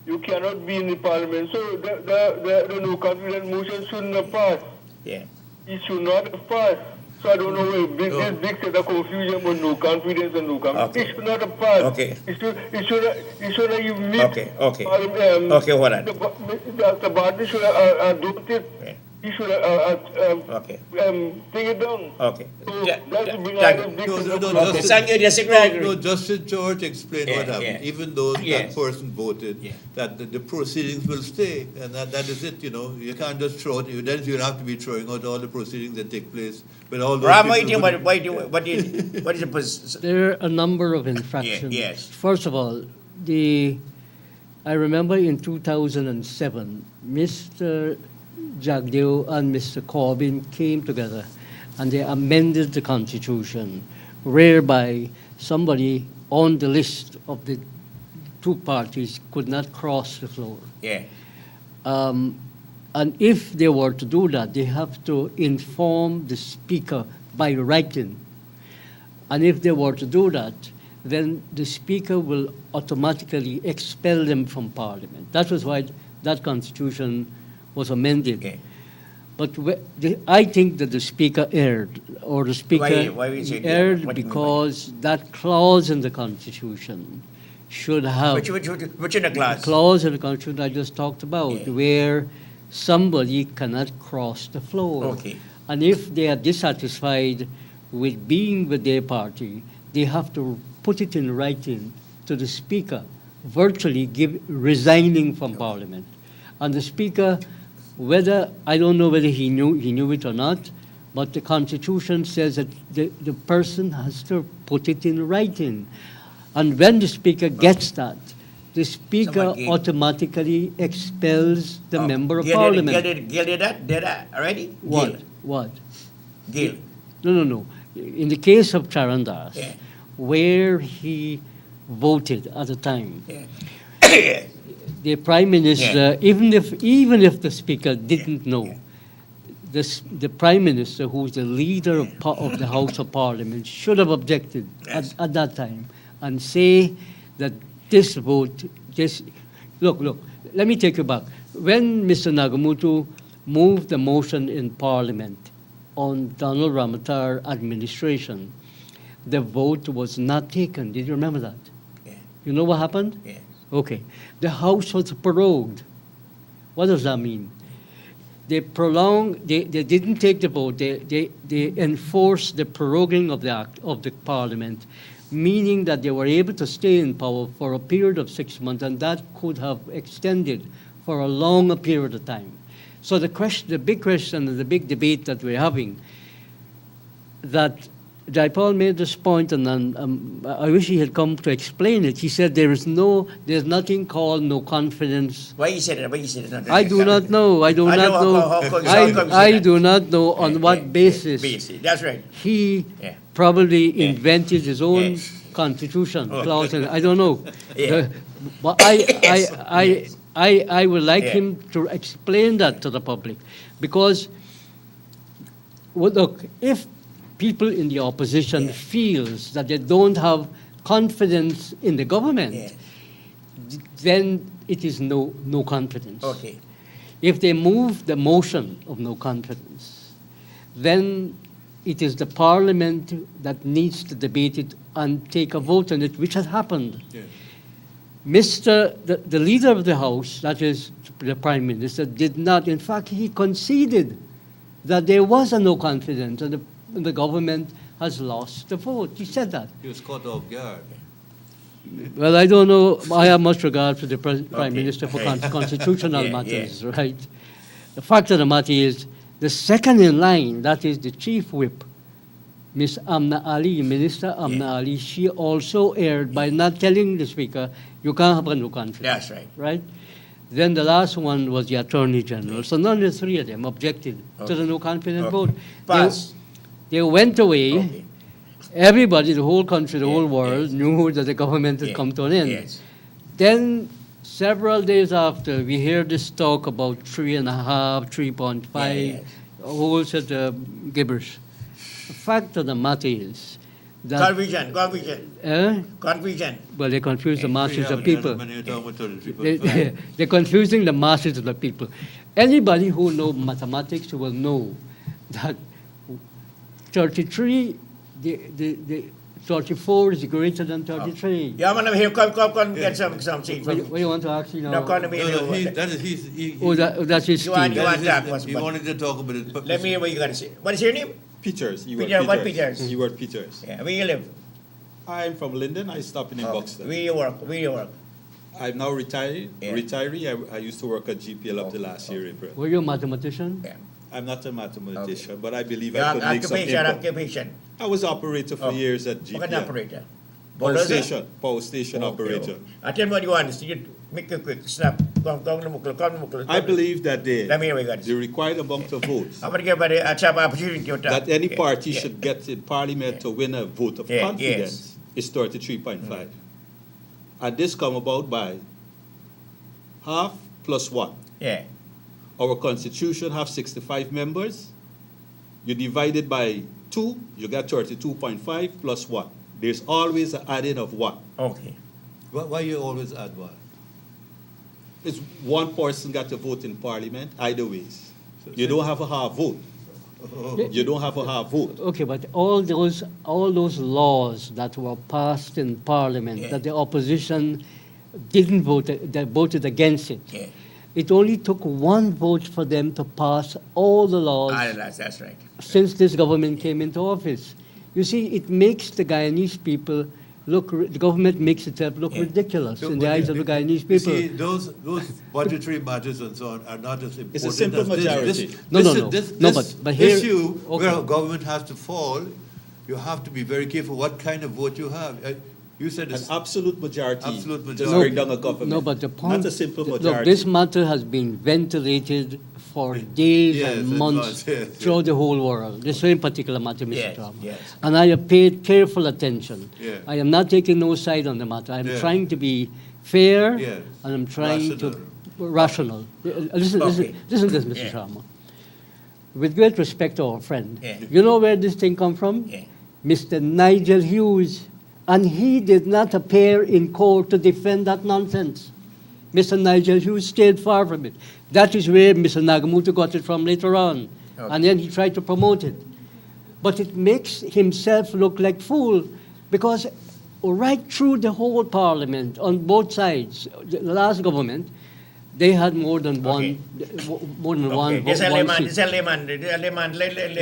you cannot be in the parliament. So the no confidence motion shouldn't have passed. Yeah. It should not have passed. So I don't know where this big set of confusion with no confidence and no confidence. Okay. It should not have passed. Okay. It should have even made. Okay. Okay. Okay, hold on. The party should have adopted. Yeah. He should have Okay. take it down. Okay. So Yeah, that's yeah, the big thank item, you. big No, set no, of no, confusion. Okay, thank you, the Secretary. No, Justice George explained Yeah, what happened. yeah. Even though Yes. that person voted, Yeah. that the proceedings will stay, and that is it. You can't just throw it. Then you'll have to be throwing out all the proceedings that take place. But all those Ram, people wouldn't- what is the position? There are a number of infractions. yes. First of all, I remember in 2007, Mr. Jagdeo and Mr. Corbyn came together and they amended the Constitution, whereby somebody on the list of the two parties could not cross the floor. Yeah. And if they were to do that, they have to inform the Speaker by writing. And if they were to do that, then the Speaker will automatically expel them from Parliament. That was why that Constitution was amended. Okay. But I think that the Speaker erred, or the Speaker Why we say that? erred What do you mean by because that clause in the Constitution should have Which in the class? clause in the Constitution I just talked about, Yeah. where somebody cannot cross the floor. Okay. And if they are dissatisfied with being with their party, they have to put it in writing to the Speaker, virtually resigning from Parliament. And the Speaker, I don't know whether he knew it or not, but the Constitution says that the person has to put it in writing. And when the Speaker gets that, the Speaker Someone gave- automatically expels the member of Gil Parliament. did that already? What? What? Gil. No. In the case of Charandas, Yeah. where he voted at the time, Yeah. the Prime Minister, even if the Speaker didn't know, the Prime Minister, who is the leader of the House of Parliament, should have objected Yes. at that time and say that this vote, look, let me take you back. When Mr. Nagamutu moved the motion in Parliament on Donald Ramotar administration, the vote was not taken. Did you remember that? Yeah. You know what happened? Yeah. Okay. The House was prorogued. What does that mean? They didn't take the vote. They enforced the proroguing of the act of the Parliament, meaning that they were able to stay in power for a period of 6 months, and that could have extended for a longer period of time. So the big question, and the big debate that we're having, that Jaipal made this point, and I wish he had come to explain it. He said there's nothing called no confidence. Why you said it? Why you said it? I do not know. I do I not know know. how come you say I that. do not know on what basis That's right. he Yeah. probably Yeah. invented his own Yes. constitution Oh. clause. And I don't know. Yeah. But Yes. I would like Yeah. him to explain that to the public, because well, look, if people in the opposition Yeah. feels that they don't have confidence in the government, Yeah. then it is no confidence. Okay. If they move the motion of no confidence, then it is the Parliament that needs to debate it and take a vote on it, which has happened. Yeah. The leader of the House, that is the Prime Minister, did not. In fact, he conceded that there was a no confidence and the government has lost the vote. He said that. He was caught off guard. Well, I don't know. I have much regard for the Prime Okay. Minister for Okay. constitutional Yeah, matters, right? The fact of the matter is, the second in line, that is the Chief Whip, Ms. Amna Ali, Minister Amna Ali, she also erred by not telling the Speaker, you can't have a no confidence. That's right. Right? Then the last one was the Attorney General. So none of the three of them objected to the no confidence Okay. vote. Pass. They went away. Okay. Everybody, the whole country, the Yeah, whole world yes. knew that the government had Yeah, come to an end. Yes. Then, several days after, we hear this talk about 3.5, 3.5, Yeah, yes. a whole set of gibberish. The fact of the matter is that, Confusion. Confusion. well, they confuse the masses of people. They, They're confusing the masses of the people. Anybody who knows mathematics will know that 33, the 34 is greater than 33. Yeah, man, here, come, get some seat What, from what do you want to ask? No, come me. No, that is he, Oh, that's his You want- team. you want- that that is he was- wanted to talk about it. Let me hear what you got to say. What is your name? Peters, you Peter, were what Peters. Peters? You were Peters. Yeah, where you live? I'm from Linden. I stop in Buxton. Where you work? Where you work? I'm now retired. Yeah. Retiree. I used to work at GPL up to last year, April. Were you a mathematician? Yeah. I'm not a mathematician, but I believe Your I could make some occupation, input. occupation. I was operator for Oh. years at What kind of GPL. operator? Power Bulldozer? station Okay, operator. okay. I tell you what you want. So you make it quick. Snap. Come to Mukul. I believe that Let me hear what you got to the say. required amount of votes I'm going to give everybody a chance opportunity to talk. that any Yeah, party yeah. should get in Parliament to win a vote of Yeah, confidence is 33.5. And this come about by half plus one. Yeah. Our constitution have 65 members. You divide it by 2, you get 32.5 plus 1. There's always an adding of 1. Okay. Why you always add one? It's one person got to vote in Parliament, either ways. You don't have a half vote. You don't have a half vote. Okay, but all those laws that were passed in Parliament Yeah. that the opposition didn't vote, that voted against it. Yeah. It only took one vote for them to pass all the laws That's right. since this government came into office. You see, it makes the Guyanese people look, the government makes itself look Yeah. ridiculous So, in the but eyes of the Guyanese you see, people. those budgetary matters and so on are not as important. It's a simple as this. majority. This But here- issue where okay. a government has to fall, you have to be very careful what kind of vote you have. You said An it's absolute majority. Absolute To majority. bring down a government. No, but the point. Not a simple Look, majority. this matter has been ventilated for days Yes, and it months was, yes, throughout the whole world. This very particular matter, Mr. Yes, Trump. yes. And I have paid careful attention. Yeah. I am not taking no side on the matter. I'm Yeah. trying to be fair, Yes. and I'm trying Rational. to rational. Listen, Okay. listen to this, Mr. Yeah. Sharma. With great respect to our friend, Yeah. you know where this thing come from? Yeah. Mr. Nigel Hughes, and he did not appear in court to defend that nonsense. Mr. Nigel Hughes stayed far from it. That is where Mr. Nagamutu got it from later on, Okay. and then he tried to promote it. But it makes himself look like fool, because right through the whole parliament, on both sides, the last government, they had more than one, more than one, Okay, this is a one layman, seat. this is a layman.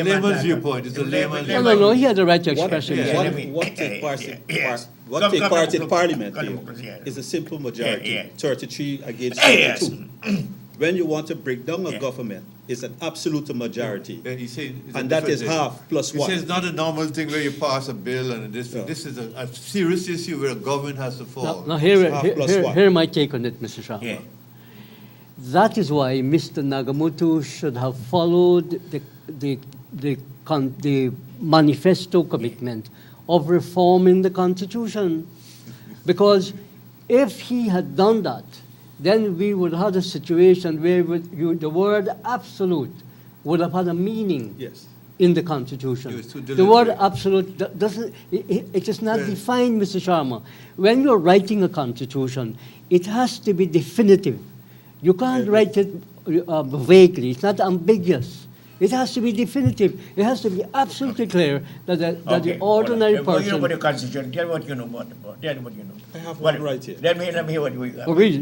layman's viewpoint. It's a layman's No, he had the right to What, express Yeah, himself. let me- what take part in, yes. what Come, take come, part come, in Parliament come, here come, yeah. is a simple majority, Yeah, yeah. 33 against Yes. 32. When you want to break down a Yeah. government, it's an absolute majority. Yeah, he said it's a And that different is thing. half plus He one. says it's not a normal thing where you pass a bill and this. No. This is a serious issue where a government has to fall. Now here, half here, plus here, one. here my take on it, Mr. Sharma. Yeah. That is why Mr. Nagamutu should have followed the manifesto commitment of reforming the Constitution. Because if he had done that, then we would have a situation where the word absolute would have had a meaning Yes. in the Constitution. It was too The word deliberate. absolute doesn't, it is not Yeah. defined, Mr. Sharma. When you're writing a Constitution, it has to be definitive. You can't write it vaguely. It's not ambiguous. It has to be definitive. It has to be absolutely clear that the ordinary What you know about the person. Constitution? Tell what you know about it. Tell what you know. I have What- one right here. Let me hear what we got. Oh, read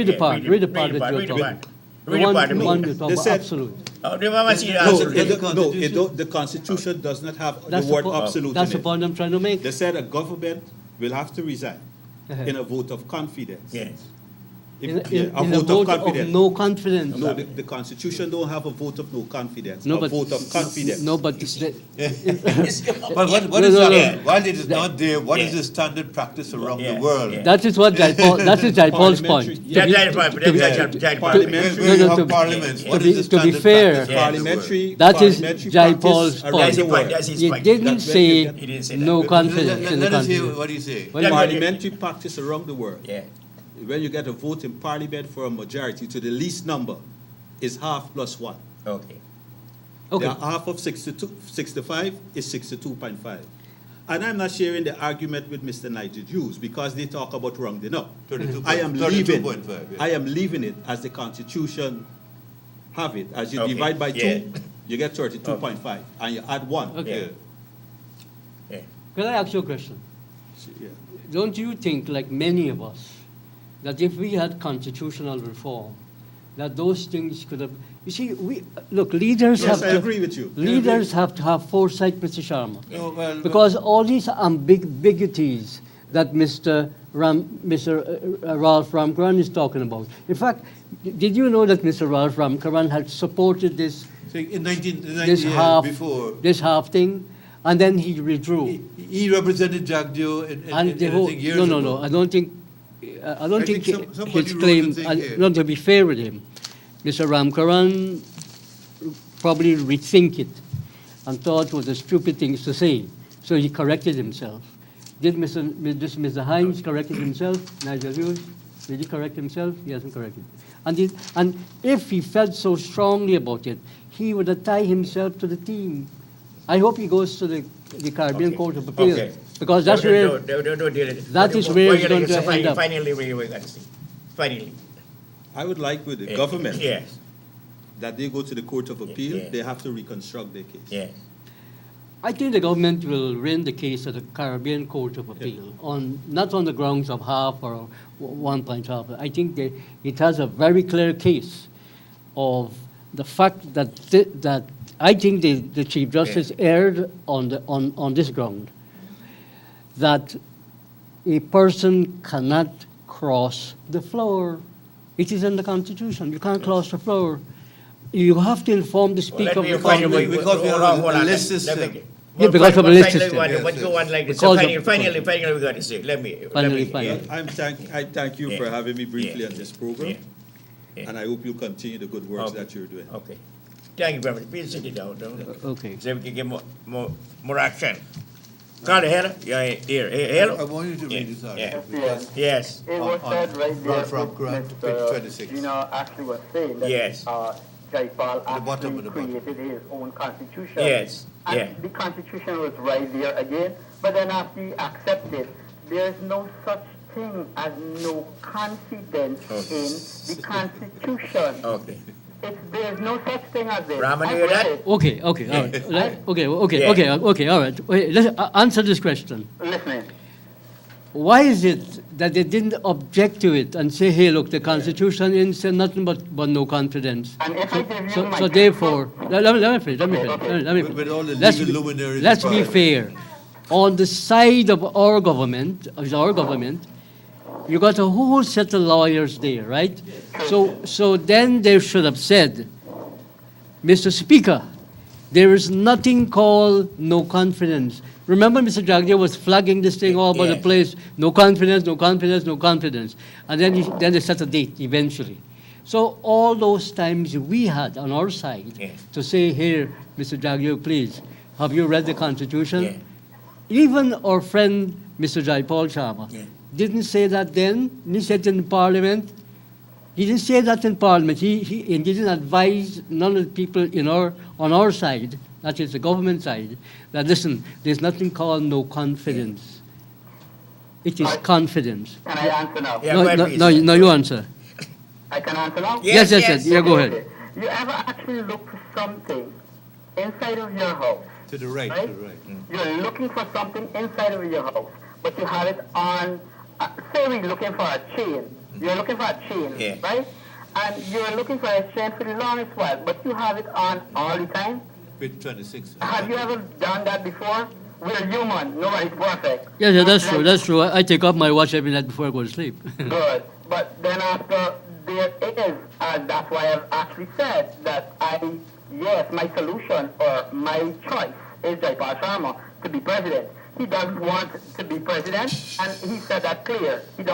the part. Read the part that Read you're the talking. part. The Read the part. one you're talking They about, said- absolute. Oh, the mama see the No, answer. the Constitution does not have the That's word the, absolute that's the in it. point I'm trying to make. They said a government will have to resign Uh-huh. in a vote of confidence. Yes. If- In yeah, a vote of no confidence. No, the Constitution don't have a vote of no confidence. No, a but vote of confidence. No, but But what No, is no, that? no. While it is not there, what is Yeah. the standard practice around Yeah, the world? yeah. that is what Jaipal, that is Jaipal's point. Parliamentary- That's right, To right, be- that's right, Parliament- Where No, you no, have to- parliaments, to what be- is the to be standard fair- practice around the world? Parliamentary, That is parliamentary Jaipal's practice point. around That's the the point, world. that's his You point. didn't That's where you say get- He didn't say no that. confidence in the Let us hear country. what he say. Well, Parliamentary practice around the world. Yeah. When you get a vote in Parliament for a majority to the least number, is half plus one. Okay. Okay. The half of 65 is 62.5. And I'm not sharing the argument with Mr. Nigel Hughes because they talk about rounding up. 32 I am leaving. 32.5, yeah. I am leaving it as the Constitution have it. As you Okay, divide by yeah. 2, you get 32.5, and you add 1. Okay. Yeah. Can I ask you a question? Yeah. Don't you think, like many of us, that if we had constitutional reform, that those things could have... You see, leaders Yes, have I to... agree with you. Leaders have to have foresight, Mr. Sharma. No, well, Because all these ambiguities that Mr. Ralph Ramkaran is talking about. In fact, did you know that Mr. Ralph Ramkaran had supported this in 1990 this years half before, this half thing, and then he withdrew? he represented Jagdeo And the whole, I think years no, ago. I don't think somebody his wrote claim. a thing here. Not to be fair with him, Mr. Ramkaran probably rethink it and thought it was a stupid things to say, so he corrected himself. Did Mr. Hines corrected himself? Nigel Hughes, did he correct himself? He hasn't corrected. And if he felt so strongly about it, he would tie himself to the team. I hope he goes to the Caribbean Okay. Court of Appeal, Okay. because that's No, where no, deal with it. that is where it's going to end up. Finally, where you got to see. Finally. I would like with the government Yes. that they go to the Court of Appeal, Yeah. they have to reconstruct their case. Yes. I think the government will win the case at the Caribbean Court of Appeal, not on the grounds of half or 1.5. I think it has a very clear case of the fact that I think the Chief Justice erred on this ground, that a person cannot cross the floor. It is in the Constitution. You can't cross the floor. You have to inform the Speaker of the Parliament. Because we have a list system. Yeah, because of a list system. What you want like this? Because So of- finally, we got to say. Let me. Finally. I thank you for Yeah. having me briefly Yeah. on this program, Yeah. Yeah. and I hope you continue the good work Okay. that you're doing. Okay. Thank you very much. Please sit it down. Okay. So we can get more action. Carter, hello? Yeah, here. I Hello? want you to Yeah. read this Yeah. article because Yes. It was on said right there. Wolfram Grant, page 26. Actually was saying that Yes. Jaipal At the bottom, actually at the bottom. created his own constitution. Yes. And Yeah. the constitution was right there again, but then after he accepted, there is no such thing as no confidence in the constitution. Okay. There's no such thing as this. Raman, I you hear read that? it. Okay, all right. Yeah. Okay, all right. Wait, let's answer this question. Listening. Why is it that they didn't object to it and say, hey, look, the Constitution didn't say nothing but no confidence? And if I give you So, my so therefore, let me finish. With- with all the Let's legal be- luminaries Let's of be Parliament. fair. On the side of our government, you got a whole set of lawyers there, right? So then they should have said, Mr. Speaker, there is nothing called no confidence. Remember, Mr. Jagdeo was flagging this thing all over the Yes. place. No confidence, no confidence, no confidence. And then they set a date eventually. So all those times we had on our side Yes. to say, here, Mr. Jagdeo, please, have you read the Constitution? Yeah. Even our friend, Mr. Jaipal Sharma, Yeah. didn't say that then. He said it in Parliament. He didn't say that in Parliament. He didn't advise none of the people on our side, that is the government side, that listen, there's nothing called no confidence. It is confidence. Can I answer now? Yeah, go ahead, please. No, you answer. I can answer now? Yes, Yeah, go ahead. Okay. You ever actually look for something inside of your house? to the right, to the right. You're looking for something inside of your house, but you have it on, say we're looking for a chain. You're looking for a chain, Yeah. right? And you're looking for a chain for the longest while, but you have it on all the time. Page 26. Have you ever done that before? We're human. Nobody's perfect. Yeah, that's true. I take off my watch every night before I go to sleep. Good. But then after, there is, and that's why I've actually said that yes, my solution or my choice is Jaipal Sharma to be president. He doesn't want to be president, and he said that clear. He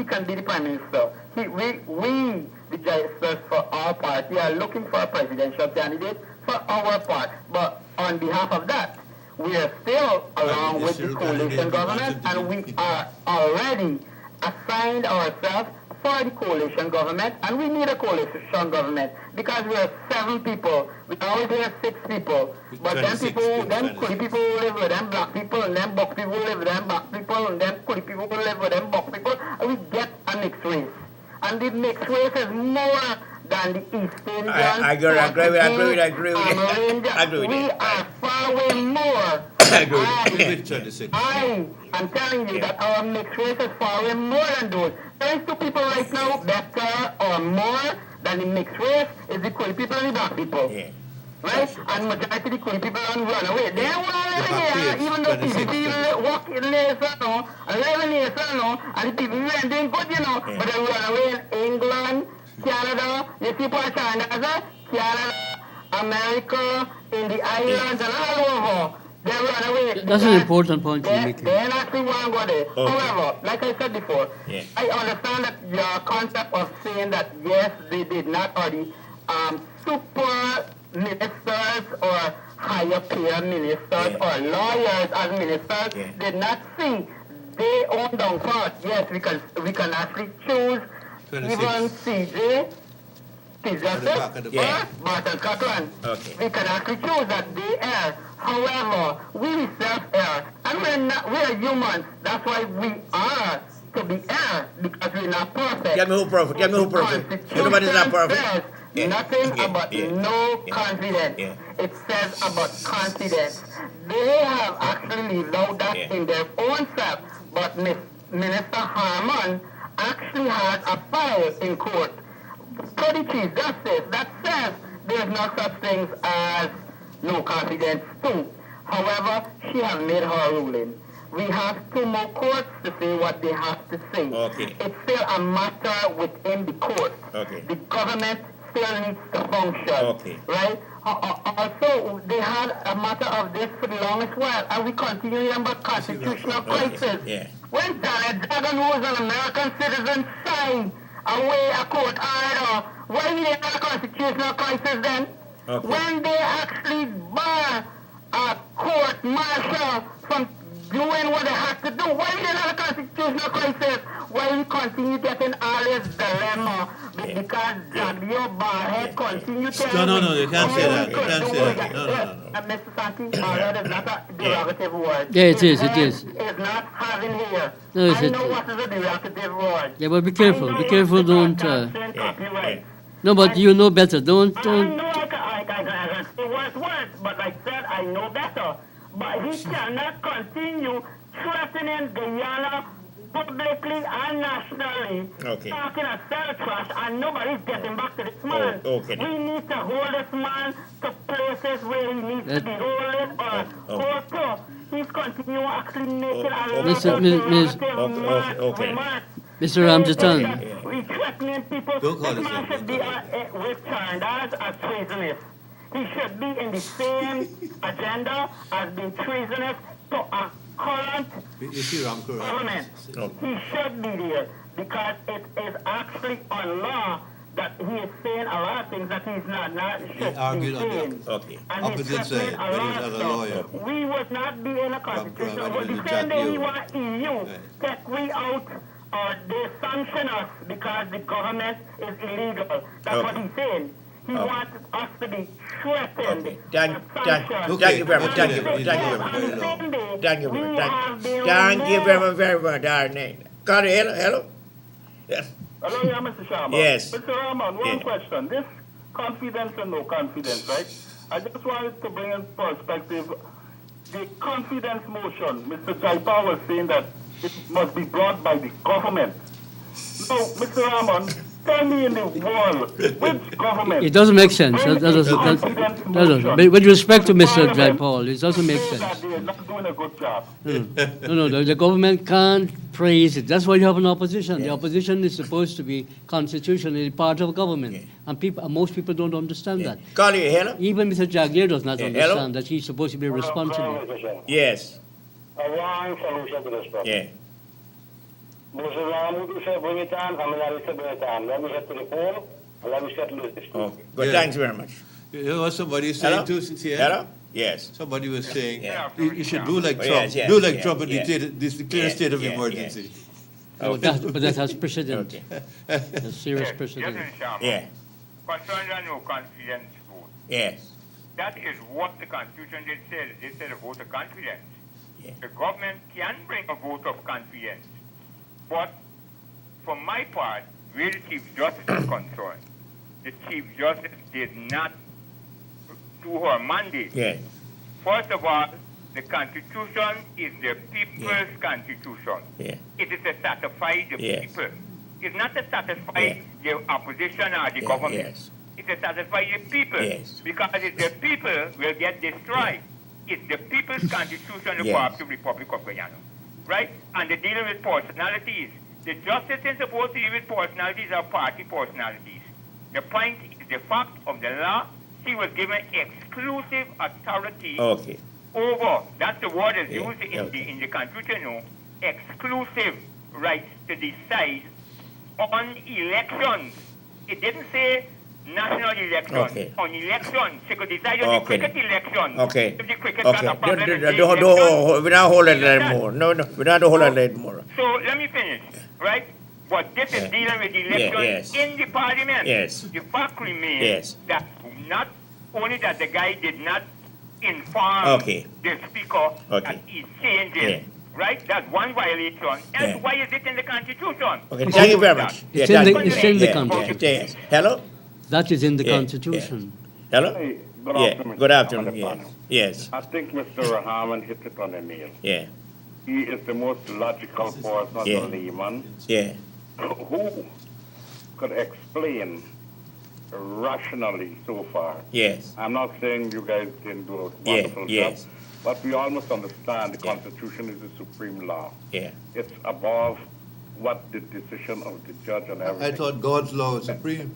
can be the prime minister. We, the Justice for our party, are looking for a presidential candidate for our part. But on behalf of that, we are still along with the coalition government, and we are already assigned ourselves for the coalition government, and we need a coalition government because we are 7 people. We always have 6 people, but then 26, people, them 26. Kuli people who live with them black people, and them Bok people who live with them black people, and them Kuli people who live with them Bok people, and we get a mixed race. And the mixed race is more than the East Indians. I agree with Amerindra. I agree with We that. are far way more. I agree with Page 26. I am telling you that our mixed race is far way more than those. There is 2 people right now better or more than the mixed race is the Kuli people and the black people. Yeah. Right? And majority of the Kuli people don't run away. They want to live back here, page, even though 26, people walk in Nation, and live in Nation, and the people here are doing good, Yeah. but they run away in England, Canada, you see what Canada, America, in the islands, and all over. They run away. That's an because important point you're they- making. They actually want to go there. Okay. However, like I said before, Yeah. I understand that your concept of saying that yes, they did not, or the super ministers or higher paid ministers Yeah. or lawyers as ministers Yeah. did not see their own downfall. Yes, we can actually choose 26. even CJ, At the back, at the or back. Martin Scotland. Okay. We can actually choose that they err. However, we self-err. And we're humans. That's why we are to be err, because we're not perfect. Tell me who perfect. Tell me who perfect. The Everybody's not Constitution perfect. says Nothing about no yeah, confidence. yeah. It says about confidence. They have actually lived out that Yeah. in their own self, but Minister Harmon actually has a file in court for the Chief Justice that says there's no such things as no confidence too. However, she has made her ruling. We have 2 more courts to say what they have to say. Okay. It's still a matter within the court. Okay. The government still needs to function. Okay. Right? Also, they had a matter of this for the longest while, and we continue about constitutional crisis. Yeah. When Janet Jackson, who is an American citizen, signed away a court order, why we didn't have a constitutional crisis then? Okay. When they actually bar a court martial from doing what they have to do, why we didn't have a constitutional crisis? Why we continue getting all this dilemma? Because Jaglio Barhead continue to... No, you can't say that. You can't say that. No. Mr. Santi, that is not a derogative word. Yeah, it is, it is. It's not having here. No, it's- I know what is a derogative word. Yeah, but be careful, be careful, don't, Copyright. no, but you know better, I don't, know I can say words, but like I said, I know better. But he cannot continue threatening Guyana publicly and nationally, Okay. talking a cell trash, and nobody's getting back to this man. okay. We need to hold this man to places where he needs to be holding or hold to. He's continuing actually making a lot of remarks. Mr. Ramjatan. We threatening people. Don't call This us man that. should be returned as treasonous. He should be in the same agenda as being treasonous to a current You see Ramkur, right? government. He should be there because it is actually on law that he is saying a lot of things that he's not should argued be on the saying. Okay. And he's opposite threatening side, a but lot he's of as a stuff. lawyer. We would not be in a constitution. Ramkur, But but the he's same day a he judge, want EU, Right. take we out or they sanction us because the government is illegal. That's what he's saying. He wants us to be threatened. Okay. Thank Thank you very much. Thank you very much. Thank you very much. Thank you very much. Thank you very much, darling. Carly, hello? Yes. Hello, yeah, Mr. Sharma. Yes. Mr. Rahman, one Yeah. question. This confidence and no confidence, right? I just wanted to bring in perspective the confidence motion. Mr. Jaipal was saying that it must be brought by the government. Now, Mr. Rahman, tell me in the world, which government? It doesn't make sense. brings That a doesn't, confidence that doesn't. motion With respect to Mr. Parliament Jaipal, it doesn't make say that sense. they are not doing a good job. No, the government can't praise it. That's why you have an opposition. The opposition is supposed to be constitutionally part of government. And most people don't understand that. Carly, hello? Even Mr. Jaglier does not Yeah, understand hello? that he's supposed to be responsible. Yes. A wrong solution to this problem. Yeah. Musulman say bring it on, Hamilari say bring it on. Let me get to the phone, and let me settle this dispute. Okay. Good. Yeah. Thanks very much. You know what somebody is Hello? saying too, CN? Hello? Yes. Somebody was saying, Yeah. you should do like Oh, Trump, yes, do like yes, Trump and yes. declare a Yes, state of yes, emergency. But that has precedent. Okay. A serious precedent. Yeah. Concerning the no confidence vote, Yes. that is what the Constitution did say. They said a vote of confidence. Yeah. The government can bring a vote of confidence. But for my part, where the Chief Justice is concerned, the Chief Justice did not do her mandate. Yeah. First of all, the Constitution is the people's Constitution. Yeah. It is to satisfy the Yes. people. It's not to satisfy the opposition or the government. Yes. It's to satisfy the people. Yes. Because if the people will get destroyed, it's the people's constitution Yes. of the Republic of Guyana. Right? And the dealing with personalities. The justice is supposed to deal with personalities or party personalities. The point is the fact of the law, she was given exclusive authority Okay. over, that's the word is Yeah, used okay. in the Constitution, no, exclusive rights to decide on elections. It didn't say national elections. Okay. On elections, she could decide on Okay. the cricket elections. Okay. If the cricket Okay. got a problem with the Don't, elections, we're not holding that anymore. No, we're not holding that anymore. So let me finish, right? But this is Yeah. dealing with elections yes. in the parliament. Yes. The fact remains Yes. that not only that the guy did not inform Okay. the speaker Okay. that he's changing, Yeah. right? That's one violation. Else, Yeah. why is it in the Constitution? Okay. Thank you very much. It's Yeah, in the- thank you. it's in the Yeah, Constitution. Yes. Hello? That is in the Yeah, Constitution. Hello? Hey, good Yeah, afternoon, good Mr. afternoon, Chairman. yes. I think Mr. Rahman hit it on the nail. Yeah, He is the most logical person, Yeah. the layman, yeah, who could explain rationally so far. yes, I'm not saying you guys didn't do a Yeah, wonderful yes. job, but we almost understand the Yeah. Constitution is the supreme law. yeah. It's above what the decision of the judge and I everything. thought God's law was supreme.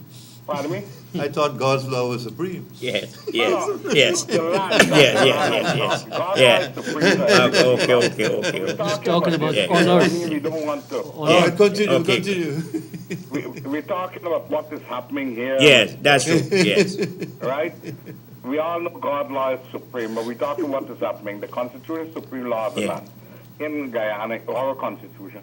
Pardon me? I thought God's law was supreme. Yes, No, yes, no, yes. the land, Yeah, the yeah, land yes, is yes. God. God Yeah. is supreme. Okay, okay, We're okay. talking about this. on earth. We don't want to. All right, continue, Okay. continue. We're talking about what is happening here. Yes, that's true, yes. Right? We all know God law is supreme, but we're talking what is happening. The Constitution is supreme law of the Yeah. land in Guyana, our Constitution.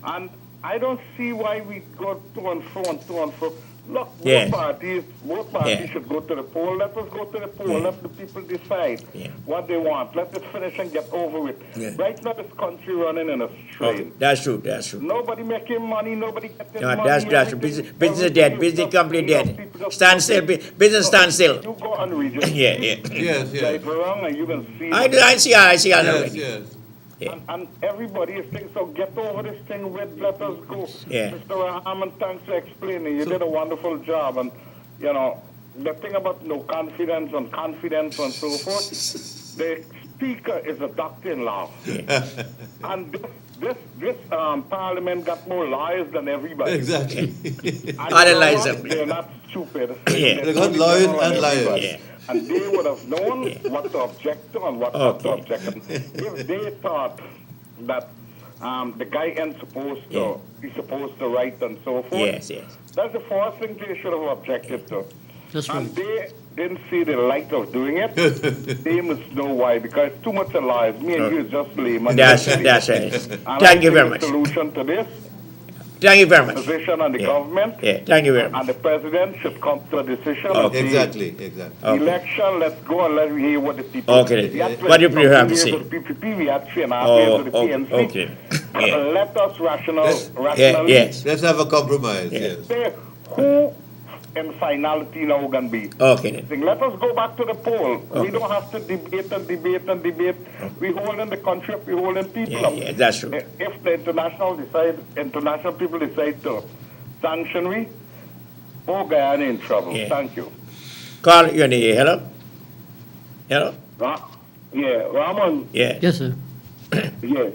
And I don't see why we go to and fro and to and fro. Look, Yes. both parties Yeah. should go to the poll. Let us go to the poll. Yeah. Let the people decide Yeah. what they want. Let it finish and get over with. Yeah. Right now, this country running in a Okay, strain. that's true, that's true. Nobody making money, nobody getting No, money. that's true. everything- Business is dead, everything business just company paid up, dead. people just- Stand still, business stand still. You go and read it. Yeah, yeah. Yes, yes. Right wrong, and you can see. I see Yes, already. yes. Yeah. And everybody is thinking, so get over this thing with, let us go. Yeah. Mr. Rahman, thanks for explaining. You did a wonderful job. And, you know, the thing about no confidence and so forth, the speaker is a doctor-in-law. And this parliament got more lawyers than everybody. Exactly. And Analyze you know them. what? They're not stupid. Yeah. They got lawyers and liars. Yeah. And they would have known what to object to and what not to Okay. object to. If they thought that the guy ain't supposed to, he's supposed to write and so forth, Yes, yes. that's the first thing they should have objected to. That's right. And they didn't see the light of doing it. They must know why, because too much of lies. Me and you is just layman. That's right. And I Thank you think very the much. solution to this Thank you very much. position on the Yeah. government Yeah, thank you very and much. the president should come to a decision. and Okay. say, Exactly, exactly. Okay. Election, let's go and let's hear what the people Okay. We had What do you have to 20 say? years with PPP, we had 3.5 years with the PNC. Okay. Yeah. Let us Yeah, rationally yes. Let's have a compromise, Yeah. yes. say who in finality now can be. Okay then. Let us go back to the poll. We don't have to debate and debate and debate. We holding the country up, we holding people Yeah, up. yeah, that's true. If the international people decide to sanction we, Guyana in trouble. Yeah. Thank you. Call your name. Hello? Hello? Yeah, Rahman, Yeah. Yes, sir. yeah.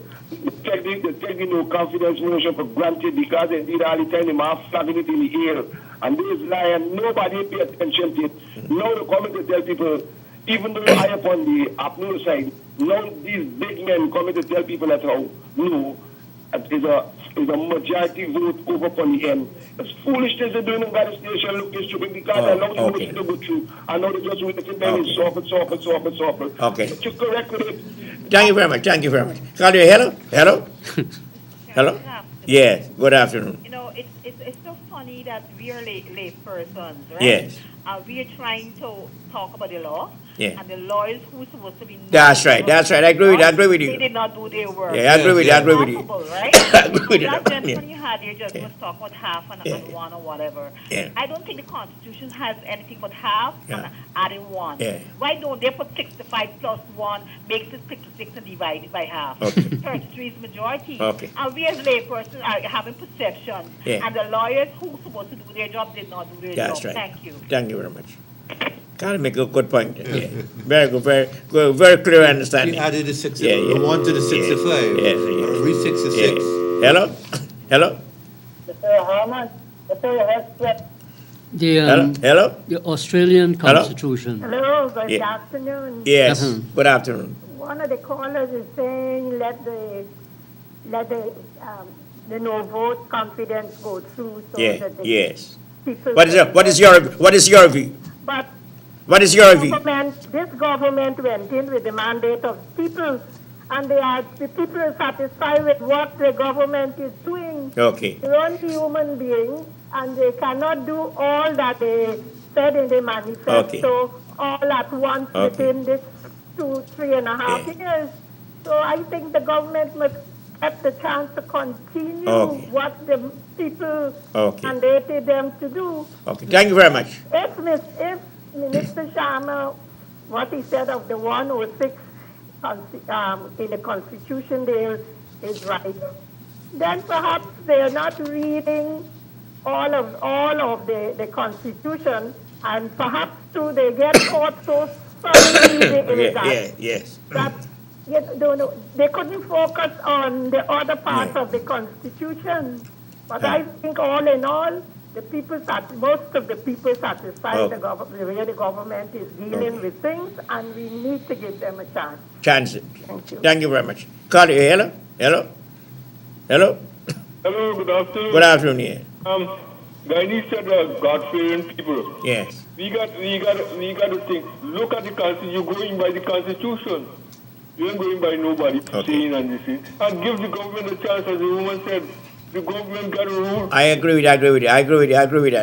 Taking no confidence motion for granted because indeed all the time they have flagging it in the air. And this lie and nobody pay attention to it. Now the coming to tell people, even though I upon the APNU side, now these big men coming to tell people that how no, is a majority vote over upon the end. It's foolishness they're doing in the station, look, it's stupid because they allow the vote okay. to go through. And now they just wait to them is soft. Okay. But you correct with it. Thank you very much. Thank you very much. Call you. Hello? Hello? Hello? Yes. Good afternoon. You know, it's so funny that we are lay persons, right? Yes. We are trying to talk about the law. Yeah. And the lawyers who's supposed to be... That's right. That's right. I agree with you. They did not do their work. Yeah, I agree with you. I agree with you. Impossible, right? I agree with you. That gentleman Yeah. you had there just was talking about half and one or whatever. Yeah. I don't think the Constitution has anything but half and adding one. Yeah. Why don't they put 65 plus 1 makes it 66 and divide it by half? Okay. 33 is majority. Okay. And we as laypersons are having perceptions. Yeah. And the lawyers who supposed to do their job did not do their That's job. right. Thank you. Thank you very much. Kind of make a good point. Yeah. Very good. Very good. Very clear understanding. He added the 60, Yeah, yeah. the 1 to the 65. Yes, yes. Read 66. Yeah. Hello? Hello? Mr. Harman, Mr. Hester. Hello? The Australian Hello? Constitution. Hello, good Yeah. afternoon. Yes. Uh-huh. Good afternoon. One of the callers is saying let the no vote confidence go through so Yeah. that the Yes. people. What is your view? But What is your view? this government went in with the mandate of people, and the people are satisfied with what the government is doing. Okay. They're only human beings, and they cannot do all that they said in the manifesto all at once within this 3.5 years. So I think the government must get the chance to continue Okay. what the people Okay. mandated them to do. Okay, thank you very much. If Minister Sharma, what he said of the 106 in the Constitution there is right, then perhaps they are not reading all of the Constitution, and perhaps too they get caught so thoroughly in that Yes. that they couldn't focus on the other parts of the Constitution. But I think all in all, most of the people satisfied the way the government is dealing with things, and we need to give them a chance. Thank you. Thank you very much. Call you. Hello? Hello, good afternoon. Good afternoon, yeah. Guyanese said God-fearing people. Yes. We got to think. Look at the Constitution. You're going by the Constitution. You ain't going by nobody saying and this thing. And give the government a chance, as the woman said. The government got to rule. I agree with that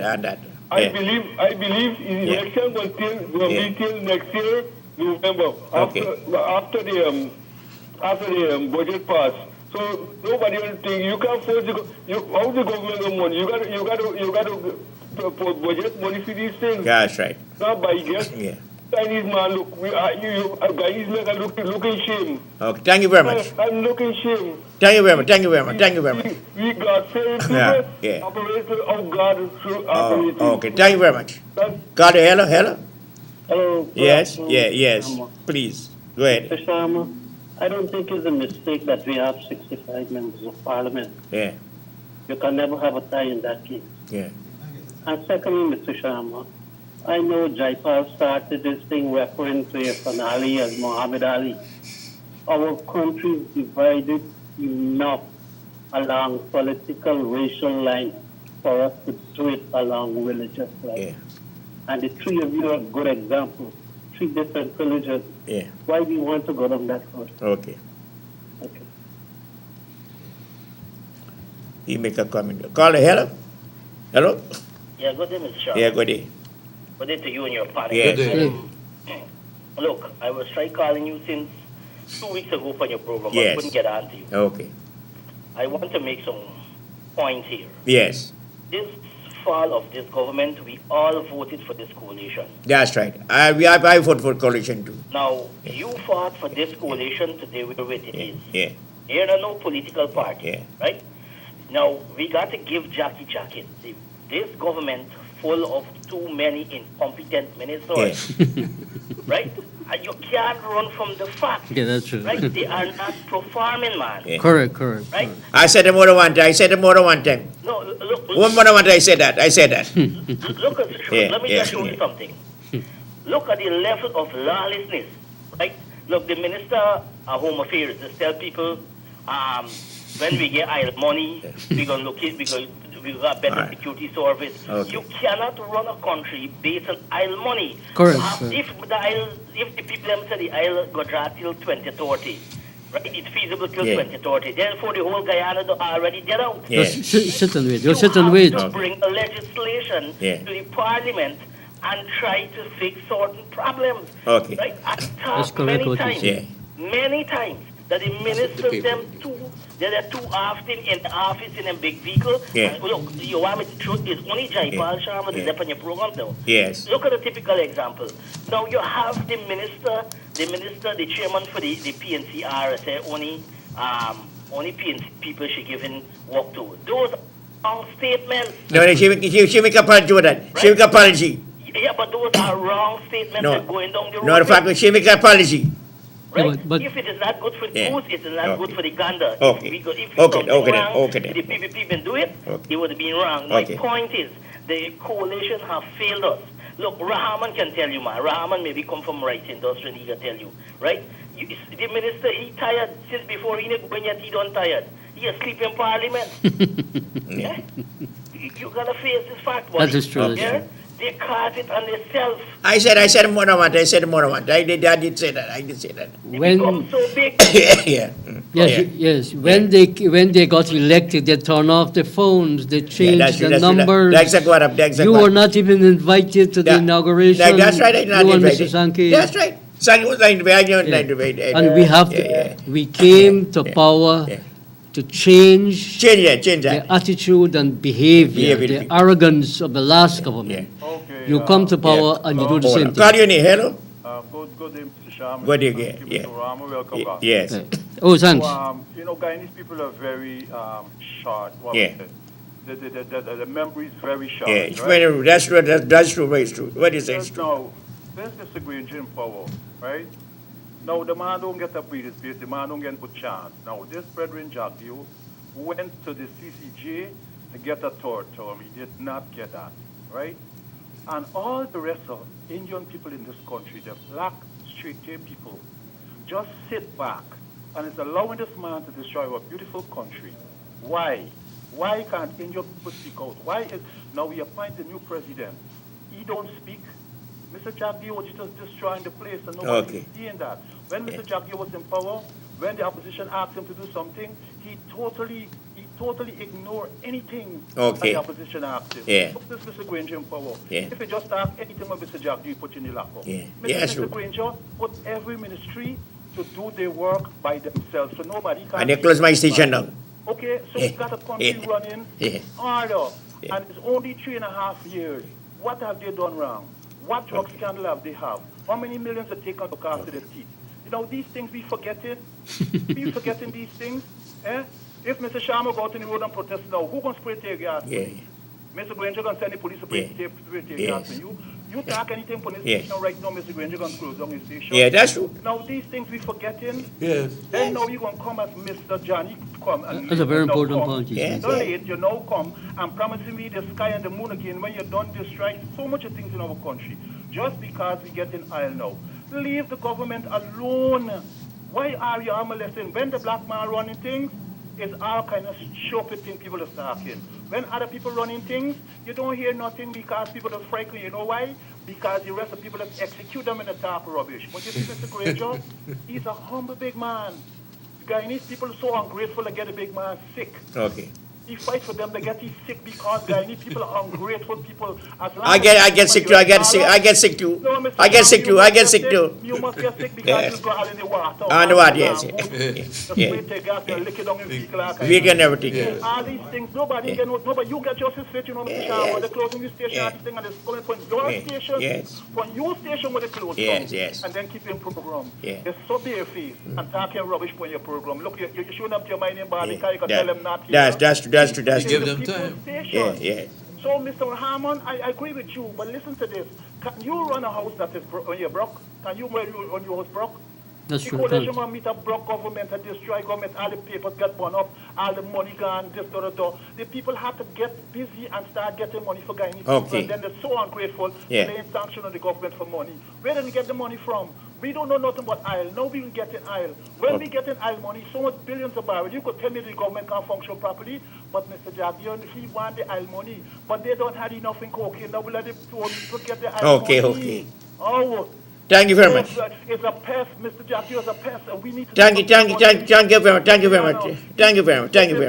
on that. I believe the election will be till next year, November, after the budget pass. So nobody will think you can't force how the government get money. You got to put budget money for these things. That's right. Not by guess. Yeah. Chinese man, look, Guyanese make a looking shame. Okay, thank you very much. I'm looking shame. Thank you very much. We got fair people, operator of God through operating. Okay, thank you very much. God, hello? Hello. Yes, please, go ahead. Mr. Sharma, I don't think it's a mistake that we have 65 members of parliament. Yeah. You can never have a tie in that case. Yeah. And secondly, Mr. Sharma, I know Jaipal started this thing referring to an Ali as Muhammad Ali. Our country is divided enough along political, racial lines for us to do it along religious lines. Yeah. And the three of you are good examples. Three different religions. Yeah. Why do you want to go down that road? Okay. He make a comment. Call hello? Hello? Yeah, good day, Mr. Sharma. Yeah, good day. Good day to you and your panel. Yes. Good Look, I was trying calling you since 2 weeks ago for your program, but Yes. I couldn't get on to you. Okay. I want to make some points here. Yes. This fall of this government, we all voted for this coalition. That's right. I vote for coalition too. Now, you fought for this coalition today where it is. Yeah. There are no political party, right? Now, we got to give Jackie jacket. This government full of too many incompetent ministers, right? And you can't run from the fact, Yeah, that's true. right? They are not performing, man. Yeah. Correct. Right? I said it more than one time. No, look. One more than one time I said that. Look at let me just show you something. Look at the level of lawlessness, right? Look, the Minister of Home Affairs just tell people, when we get idle money, we're going to locate, because we got better security service. Okay. You cannot run a country based on idle money. Correct, If the people them say the idle go draw till 2030, right? It's feasible till 2030. Therefore, the whole Guyana already dead out. Just sit and wait. Just sit and wait. To bring a legislation to the parliament and try to fix certain problems. Okay. Right? I That's talked correct what you say. many times that the ministers them they're too often in the office in a big vehicle. Yeah. And look, you want me to truth is only Jaipal Sharma is up on your program though. Yes. Look at a typical example. Now you have the minister, the chairman for the PNCR say only PNC people she giving work to. Those are wrong statements. No, she make a apology with that. She make a apology. Yeah, but those are wrong statements that going down the road. No, the fact that she make a apology. Right? If it is not good for the goose, it is not good for the gander. Okay. If something Okay, then. the PPP been do it, it would have been wrong. Okay. My point is, the coalition have failed us. Look, Rahman can tell you, man. Rahman maybe come from rice industry and he can tell you, right? The minister, he tired since before he didn't yet he done tired. He asleep in parliament. Yeah? You gotta face this fact, buddy. That is true. Yeah? They caught it on themselves. I said more than one. I did say that. When So big. Yes. When they got elected, they turned off the phones. They changed the numbers. That's exactly You were not even invited to the inauguration. That's right. I not you and invited. Mr. Sankey. That's right. Sankey was not invited. And we have to. We came to power to change Change that. the attitude and behavior, Behavior. the arrogance of the last government. You come to power and you do the same Call thing. your name, hello? Good day, Mr. Sharma. Good day, yeah. Mr. Rama, welcome back. Yes. Oh, thanks. So, you know, Guyanese people are very short. What Yeah. was it? The memory is very short. Yeah, it's right? very, that's true, that's true, very true. What is that? Now, there's Mr. Granger in power, right? Now, the man don't get a breathing space, the man don't get a chance. Now, this Brethren Jagdeo went to the CCJ to get a tour term. He did not get that, right? And all the rest of Indian people in this country, the black, straight-gay people, just sit back and it's allowing this man to destroy our beautiful country. Why? Why can't Indian people speak out? Why is now we appoint a new president? He don't speak. Mr. Jagdeo was just destroying the place and nobody's seeing that. When Mr. Jagdeo was in power, when the opposition asked him to do something, he totally ignored anything that the opposition asked him. Yeah. Put this Mr. Granger in power. Yeah. If he just ask anything with Mr. Jagdeo, he put you in the lockup. Yeah. Mr. Granger put every ministry to do their work by themselves, so nobody can. And they close my station down. Okay, so we got a country running harder, and it's only 3.5 years. What have they done wrong? What drug scandal have they have? How many millions are taken to look after the teeth? You know, these things we forgetting. We forgetting these things. Eh? If Mr. Sharma go out in the road and protest now, who going to spray tear gas? Yeah. Mr. Granger going to send the police to spray tear gas for you. You talk anything for this station right now, Mr. Granger going to close down his station. Yeah, that's true. Now these things we forgetting. Yes. Then now you going to come as Mr. Johnny come and That's a very now important come. point. Yes. So late, you now come and promising me the sky and the moon again when you're done destroying so much of things in our country. Just because we get in aisle now. Leave the government alone. Why are you molesting? When the black man running things, it's all kind of stupid thing people are talking. When other people running things, you don't hear nothing because people are frightened. You know why? Because the rest of people that execute them in the talk rubbish. But you see Mr. Granger, he's a humble big man. The Guyanese people are so ungrateful to get a big man sick. Okay. He fights for them to get him sick because Guyanese people are ungrateful people. I get sick too. I get sick too. I get sick too. I get sick too. You must get sick because you go out in the water. On the water, yes. We can never take it. All these things, nobody can know. Nobody, you get your situation, you know, Mr. Sharma. They're closing the station and this thing and it's coming from your station. From your station where they close down. And then keeping program. They're so barefaced and talking rubbish for your program. Look, you shouldn't have your mind in body because you can tell them not here. That's true. Give them time. Yeah. So, Mr. Harmon, I agree with you, but listen to this. Can you run a house that is when you're broke? Can you run your house broke? That's the true. coalition will meet a broke government and destroy government, all the papers get burned up, all the money gone, this, that. The people have to get busy and start getting money for Guyanese people, and then they're so ungrateful, and they ain't sanctioning the government for money. Where did we get the money from? We don't know nothing but oil. Now we will get in oil. When we get in oil money, so much billions of barrels, you could tell me the government can't function properly, but Mr. Jagdeo, he want the oil money, but they don't have enough in cocaine. Now we'll let them get the oil money. Okay. Oh, thank you very much. It's a pest, Mr. Jagdeo is a pest, and we need to... Thank you very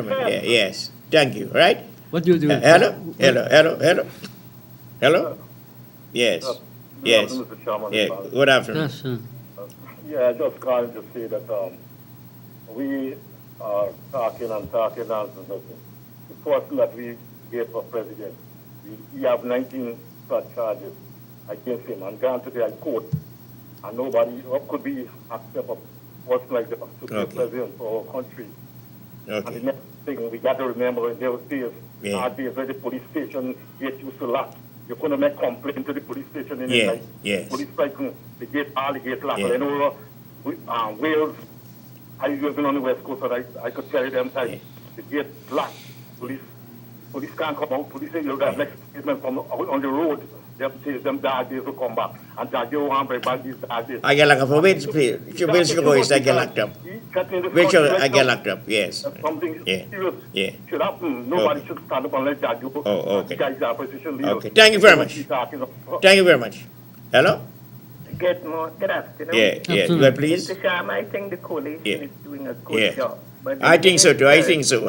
much. Yes. Thank you. Right? What do you do? Hello. Yes. Mr. Chairman. Good afternoon. Yes, sir. Yeah, I just calling to say that we are talking and nothing. The person that we gave for president, we have 19 such charges against him and gone to the court, and nobody could be accept a person like that to be president for our country. And the next thing we got to remember in those days, where the police station get used to lock. You couldn't make complaint to the police station in the night. Police station, the gate locked. I know Wales, I used on the West Coast, so I could tell you them times. The gate locked. Police can't come out. Police say you got next statement from on the road. Them dark days will come back. And Jagdeo want to bring back these dark days. I get locked up. Where should go? I get locked up. Where should I get locked up? Yes. Something serious should happen. Nobody should stand up and let Jagdeo. Okay. Guys are opposition leaders. Okay. Thank you very much. Hello? Good afternoon. Yes. Go ahead, please. Mr. Sharma, I think the coalition is doing a good job. But I think so too. I think so.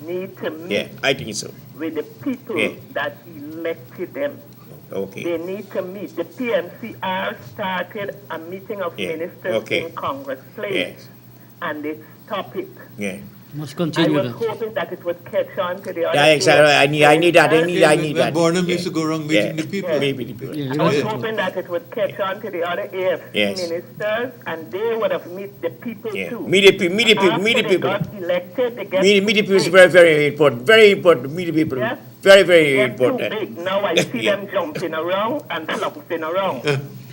Need to meet I think so. with the people that elected them. Okay. They need to meet. The PMCR started a meeting of ministers in Congress Place, and they stopped it. Must I continue was that. hoping that it would catch on to the other. Yeah, exactly. I need that. I need When that. Bornham used to go around meeting the people. Meeting the people. Yeah, I was hoping that it would catch on to the other AFC Yes. ministers, and they would have met the people Yeah. too. Meet the people. Meet the people. After Meet the they people. got elected, they get Meet the people is big. very, very important. Very important. Meet the people. Yes. Very, very They're too important. big. Now I see Yeah. them jumping around and flouncing around.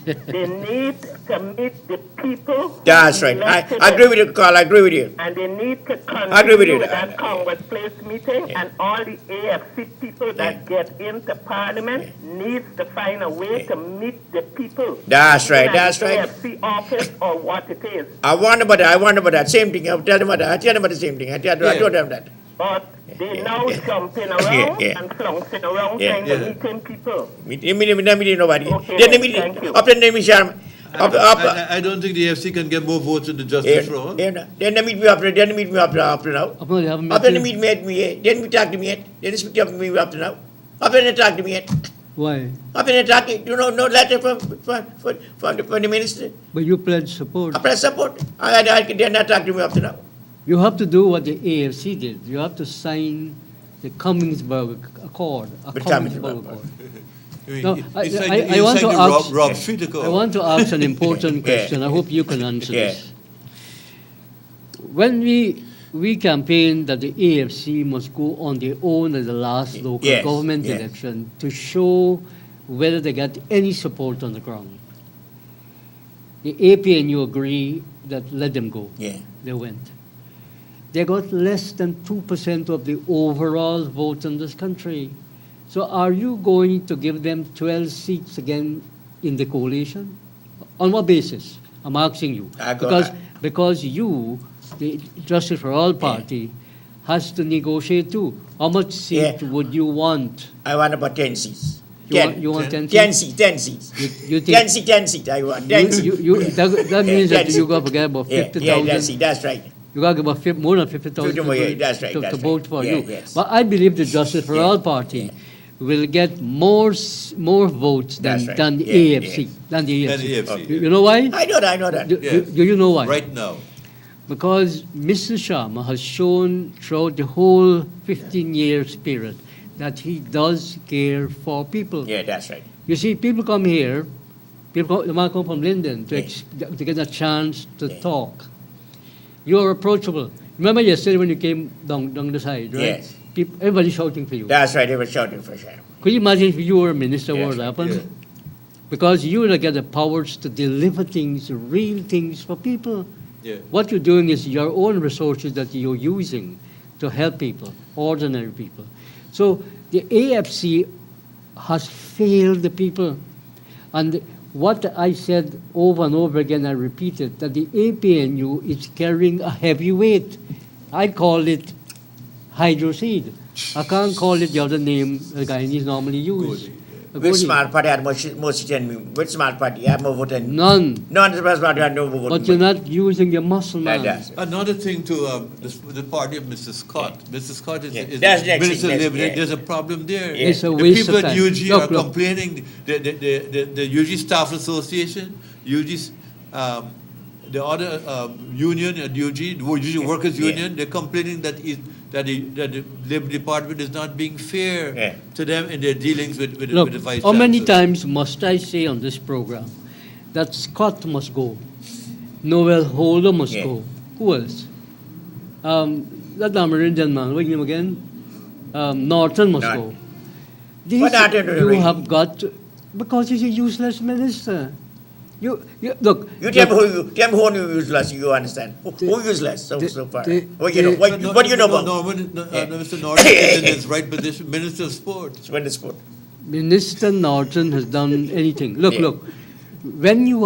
They need to meet the people. That's who right. I elected agree them. with you, Carl. I agree with you. And they need to I agree with continue you. with that Congress Place meeting, and all the AFC people that get into Parliament needs to find a way to meet the people. That's right, Even at that's the right. AFC office or what it is. I wonder about that. I wonder about that. Same thing. I'll tell them about that. I tell them about the same thing. I told them that. But they now jumping around Yeah. and flouncing around Yeah. trying to meeting people. Meet nobody. Okay, Then they then, meet thank you. up then they meet Sharma. I don't think the AFC can get more votes in the justice floor. Then they meet me up there. Then they meet me up now. Up now, they haven't Up met then they you? meet me yet. Then we talk to me yet. Then they speak up to me up to now. Up then they talk to me yet. Why? Up then they talk. You know, no letter from the minister. But you pledged support. I press support. They're not talking to me up to now. You have to do what the AFC did. You have to sign the Commonwealth Accord. A The Commonwealth Commonwealth Accord. No, I want to ask. Rob Street Accord. I want to ask an important question. I hope you can answer this. When we campaigned that the AFC must go on their own at the last local Yes, government yes. election to show whether they got any support on the ground. The APNU agree that let them go. Yeah. They went. They got less than 2% of the overall vote in this country. So are you going to give them 12 seats again in the coalition? On what basis? I'm asking you. Because you, the Justice for All Party, has to negotiate too. How much seat would you want? I want about 10 seats. You want 10 10 seats? seats. 10 seats. You think 10 seats. I want 10 seats. that means that 10 you got to get about 50,000. Yeah, that's right. You got to get about more than 50,000 50 more, yeah, that's right, that's to right. vote for Yeah, you. yes. But I believe the Justice for All Party will get more votes than, That's right. than the Yeah, AFC. yeah. Than the Than AFC. the AFC, You know why? I know that. Do you know why? Right now. Because Mr. Sharma has shown throughout the whole 15-year period that he does care for people. Yeah, that's right. You see, people come here, they might come from Linden to get a chance to talk. You're approachable. Remember yesterday when you came down the side, right? Yes. Everybody shouting for you. That's right. They were shouting for sure. Could you imagine if you were a minister, what Yes, would happen? yeah. Because you will get the powers to deliver things, real things for people. Yeah. What you're doing is your own resources that you're using to help people, ordinary people. So the AFC has failed the people. And what I said over and over again, I repeat it, that the APNU is carrying a heavy weight. I call it hydroseed. I can't call it the other name the Guyanese normally use. Which smart party had more seats than me? Which smart party had more votes than me? None. None of the smart party had no vote. But you're not using your muscle, man. That's Another thing to the party of Mr. Scott. Mr. Scott is That's next Minister thing, of Labor. yeah. There's a problem there. Yeah. It's a The waste people of at time. UG Look, are look. complaining. The UG Staff Association, UG, the other union at UG, the UG Workers Union, they're complaining that the Labor Department is not being fair to them in their dealings with Look, the Vice how many Chancellor. times must I say on this program that Scott must go, Noel Holder must Yeah. go. Who else? That Amerindian man, what's his name again? Norton must go. What Norton do You they have got to, because he's a useless minister. Look. You tell me who you useless, you understand? Who useless so far? What do you know? What do you know about? Mr. Norton is in his right position, Minister of Sport. Sport. Minister Norton has done anything. Look, Yeah. look. When you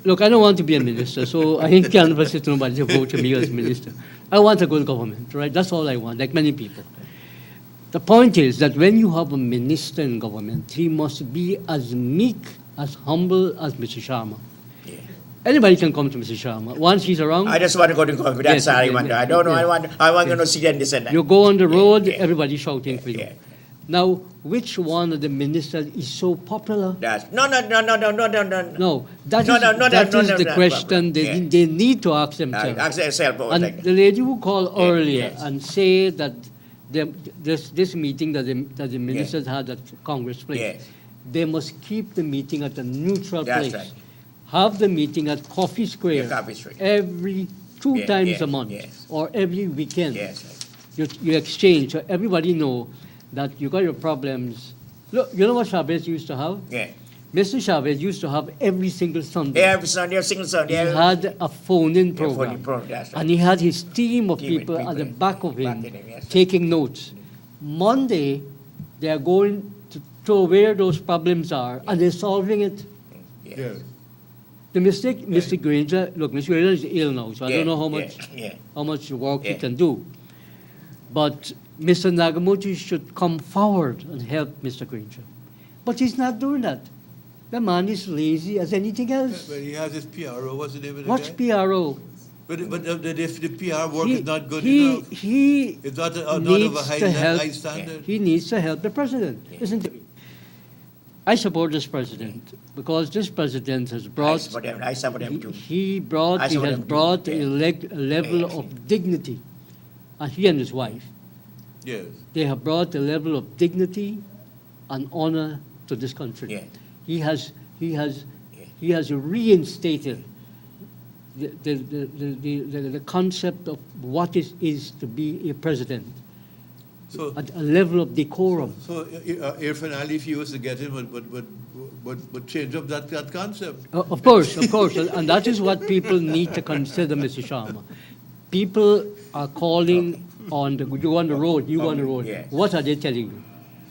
look, I don't want to be a minister, so I can't persist nobody to vote for me as minister. I want a good government, right? That's all I want, like many people. The point is that when you have a minister in government, he must be as meek, as humble as Mr. Sharma. Anybody can come to Mr. Sharma. Once he's around. I just want to go to coffee. That's all I want. I don't know. yeah. I want to know see and this and that. You go on the road, everybody shouting for you. Now, which one of the ministers is so popular? No. No, that No, is, no, no, that no, is no, the no, question yeah. they need to ask themselves. Ask yourself about And like the lady who called Yeah, earlier yes. and say that this meeting that the ministers had at Congress Place, Yes. they must keep the meeting at a neutral That's place. right. Have the meeting at Coffee Square Yeah, Coffee Square. every two Yeah, times yes, a month yes. or every weekend. Yes, You exchange, so everybody know that you got your problems. Look, you know what Chavez used to have? Yeah. Mr. Chavez used to have every single Sunday. Every Sunday, single Sunday. He had a phone-in Yeah, program. phone-in program, that's right. And he had his team of Team of people at the people back of him backing him, yes. taking notes. Monday, they are going to where those problems are, and they're solving it. Yes. The mistake, Mr. Granger, look, Mr. Granger is ill now, so I Yeah, don't know yeah. how much work he Yeah. can do. But Mr. Nagamoto should come forward and help Mr. Granger. But he's not doing that. The man is lazy as anything else. But he has his PRO. What's the name of the What's guy? PRO? But if the PR work He- is not good he- enough, he it's not of a needs high, to help. high standard. He needs to help the president, isn't it? I support this president because this president has brought. I support him too. He brought. I He support has him too. brought Yeah. a level of dignity, and he and his wife. Yes. They have brought a level of dignity and honor to this country. Yeah. He has reinstated the concept of what it is to be a president. So, At a level of decorum. so Irfan Ali, if he was to get him, would change up that concept. Of course, and that is what people need to consider, Mr. Sharma. People are calling on you on the road, you on the road. Yes. What are they telling you?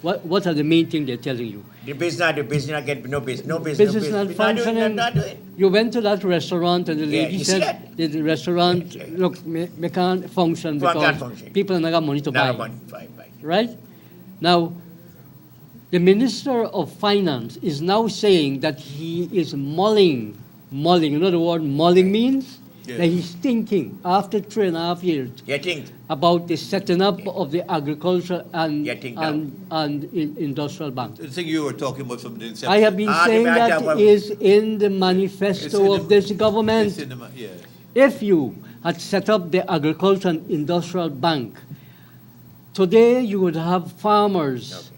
What are the main things they're telling you? The business get no business. Business not functioning. Not doing. You went to that restaurant and the Yeah, lady you see said the restaurant, look, me can't function Can't because function. people not got money to buy. Not money, buy. Right? Now, the Minister of Finance is now saying that he is mulling. You know the word mulling means? Yes. That he's thinking after 3.5 years You think? about the setting up of the agriculture and, Yeah, think industrial bank. I think you were talking about something else. I have been saying that is in the manifesto of this government. Yes. If you had set up the agriculture and industrial bank, today you would have farmers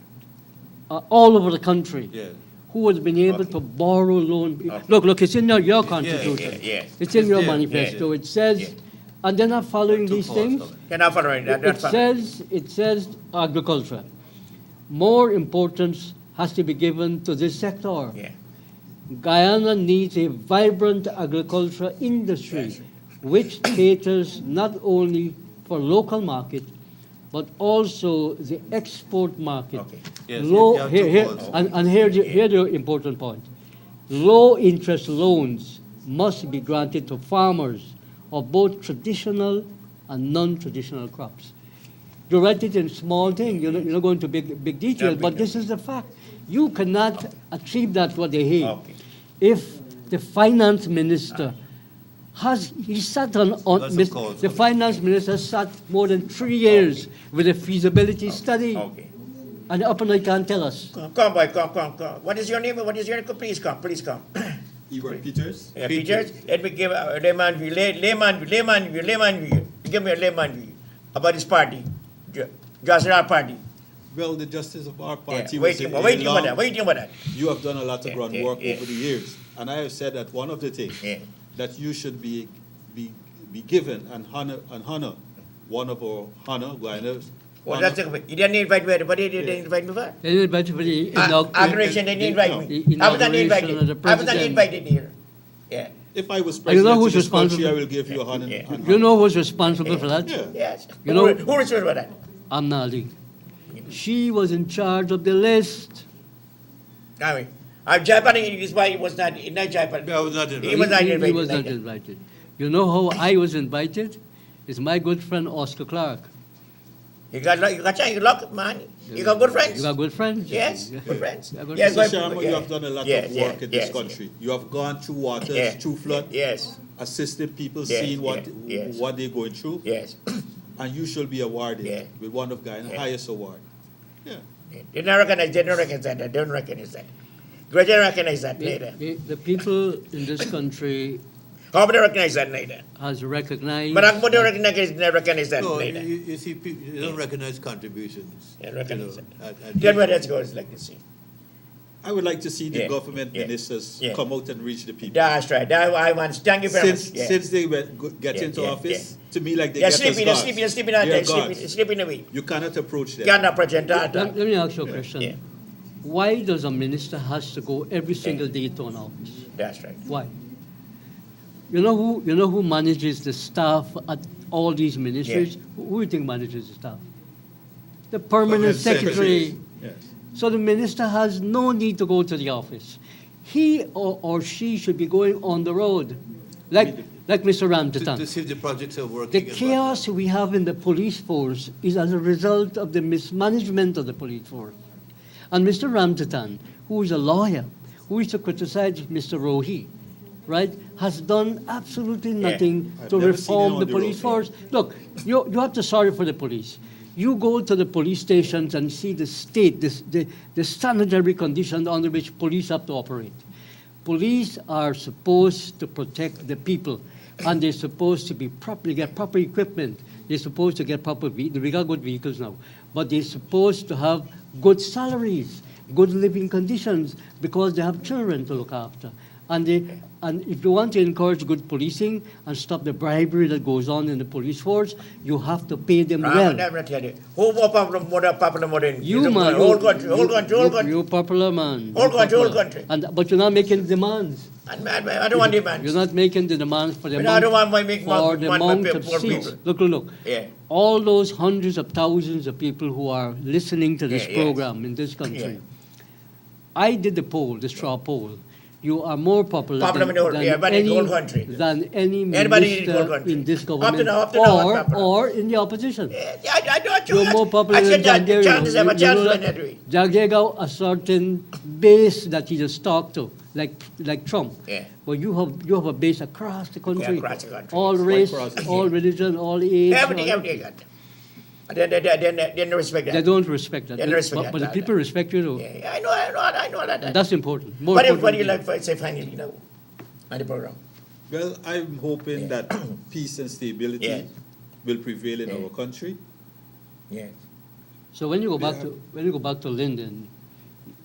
all over the country Yes. who would have been able to borrow loan. Look, it's in your constitution. yes. It's in your It's there, manifesto. It says, and they're not following these things. They're not following that. It says agriculture. More importance has to be given to this sector. Yeah. Guyana needs a vibrant agriculture industry which caters not only for local market, but also the export market. Okay. Yes, Low, you have here, to here, also- and here the important point. Low interest loans must be granted to farmers of both traditional and non-traditional crops. You write it in small thing, you're not going to big detail, Not big but this is the fact. You cannot achieve that what they hate. Okay. If the finance minister he sat on That's of course. the finance minister sat more than 3 years with a feasibility study, Okay. and up and he can't tell us. Come, boy, come. What is your name? Please come. Igor Peters? Peters, let me give a layman view. Give me a layman view about this party, Jocelyn party. Well, the justice of our party Yeah, was waiting a for that. You have done a lot of Yeah, groundwork yeah. over the years, and I have said that one of the things Yeah. that you should be given and honor one of our Guyana's. Well, that's it. You didn't invite me. Anybody? They didn't invite me for? They didn't invite you for the Inauguration, they didn't invite me. I was not inauguration of the invited. I was not president. invited here. Yeah. If I was You president know of who's this country, responsible? I will give you a honor. Yeah. You know who's responsible for that? Yeah. Yes. You know- Who is responsible for that? Amna Ali. She was in charge of the list. I mean, Japan, this why he was not in Japan. I was not invited. He was not He invited. was not invited. You know how I was invited? It's my good friend Oscar Clark. You got luck, man. You got good friends. You got good friends? Yes, Yeah. good friends. Yeah, good Yes, Mr. but- Sharma, you have done a lot Yes, of work in this yes, country. You have gone through waters, yes, through flood, Yes, assisted people, Yes, seeing yes. what they're going through, yes. and you should be awarded Yeah. with one of Guyana's Yeah. highest award. Yeah. They don't recognize that. They don't recognize that. They recognize that later. The people in this country How would they recognize that later? has recognized. But how would they recognize that No, later? you see, they don't recognize contributions. Yeah, recognize you know, it. and Tell me where that goes, like this. I would like to see the Yeah, government yeah, ministers yeah. come out and reach the people. That's right. I want. Thank you very Since, much. Yeah. since they get Yeah, into yeah, office, to me, like they They're get sleeping, us they're gods. sleeping out They're there, gods. sleeping away. You cannot approach them. Can't approach them. Let me ask you a question. Yeah. Why does a minister has to go every single day to an office? That's right. Why? You know who manages the staff at all these ministries? Who do you think manages the staff? The permanent secretary. Yes. So the minister has no need to go to the office. He or she should be going on the road, like Mr. to Ramtatan. see if the projects are working. The and chaos we have in the police force is as a result of the mismanagement of the police force. And Mr. Ramtatan, who is a lawyer, who is to criticize Mr. Rohi, right, has done absolutely nothing I've to never seen him reform on the the police road. force. Look, you have to sorry for the police. You go to the police stations and see the state, the sanitary conditions under which police have to operate. Police are supposed to protect the people, and they're supposed to be get proper equipment. They're supposed to get we got good vehicles now, but they're supposed to have good salaries, good living conditions, because they have children to look after. And if you want to encourage good policing and stop the bribery that goes on in the police force, you have to pay them well. Who more popular more than You, man, whole country. You're popular, man. Whole country. But you're not making demands. I don't want demands. You're not making the demands for the I don't want my amount of poor seats. people. Look. Yeah. All those hundreds of thousands of people who are listening to this Yeah, program in this country. Yeah. I did the straw poll. You are more popular in the whole- yeah, but in the whole country. than any Anybody in the whole minister country. in this Up to government now, I'm popular. or in the opposition. I don't You're more popular I than said that the Jagger. chances have a chance to win that way. Jagger got a certain base that he just talked to, like Trump. Yeah. But you have a base across the country. across the country. All Right race, across the- all religion, all age. Everything all- got. Then they respect that. They don't respect that. They don't respect but that. the people respect you though. Yeah, I know that. And that's important. More What do important you than- like to say finally now on the program? Well, I'm hoping that peace and stability Yeah. will prevail in our country. Yeah. So when you go back to Linden,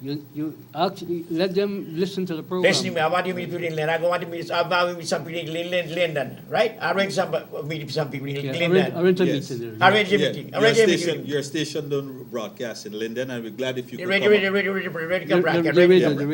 you actually let them listen to the program. Listen to me, I want to meet people in Linden. I want to meet some people in Linden, right? I arrange meet some people in Yeah, Linden. arrange a Yes. meeting there. Arrange a meeting. Your Arrange a station, meeting. your station don't broadcast in Linden, and we're glad if you could Ready, come ready, up. ready, ready, ready, The ready,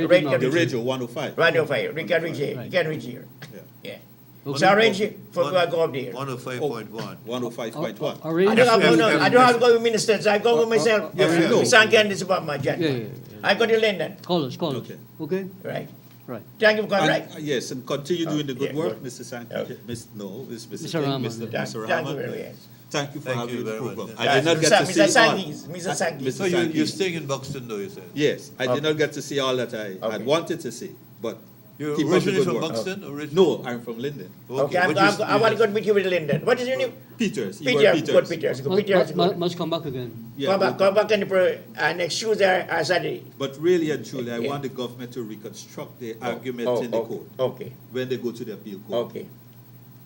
radio, The radio 105. Radio 5, we can reach here, you can reach here. Yeah. Yeah. Okay. So arrange it for go up there. 105.1. 105.1. Arrange I don't have for- no, I don't have to go with ministers, I go with myself. Yes, you know. We can't get this about my job. Yeah. I go to Linden, Call us. Okay. Okay? right? Right. Thank you for coming, And, right? yes, and continue doing the good yeah, work, good. Mr. Sank. Okay. Mr. Mr. King, Rahman. Mr. Thank you Rahman. very much. Thank you for Thank having you the very program. much. I did not get to see Mr. all. Sangis, Mr. Sangis. So you're Sangis. staying in Buxton though, you said? Yes, I Okay. did not get to see all that I Okay. had wanted to see, but You're keep up the originally good from work. Buxton? Originally? No, I'm from Linden. Okay, What you- I want to go meet you with Linden. What is your name? Peters. Peter, Igor good Peters. Good Peters. good. Must come back again. Yeah, Come back and next Tuesday or Saturday. But really and truly, I Yeah. want the government to reconstruct the argument Oh, in the okay. court Okay, when they go to the appeal court. okay.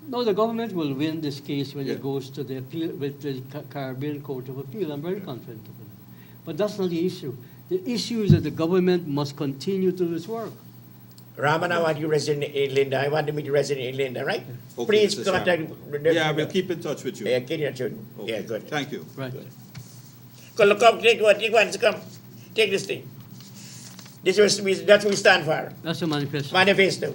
No, the government will win this case when Yeah. it goes to the appeal with the Caribbean Court of Appeal. I'm very confident of it. But that's not the issue. The issue is that the government must continue to do this work. Raman, I want you resident in Linden. I want to meet you resident in Linden, right? Okay, Please Mr. contact. Yeah, I will keep in touch with you. Yeah, keep in touch. Okay. Yeah, good. Thank you. Right. Come, take one, come. Take this thing. This is that's what we stand for. That's a manifesto. Manifesto.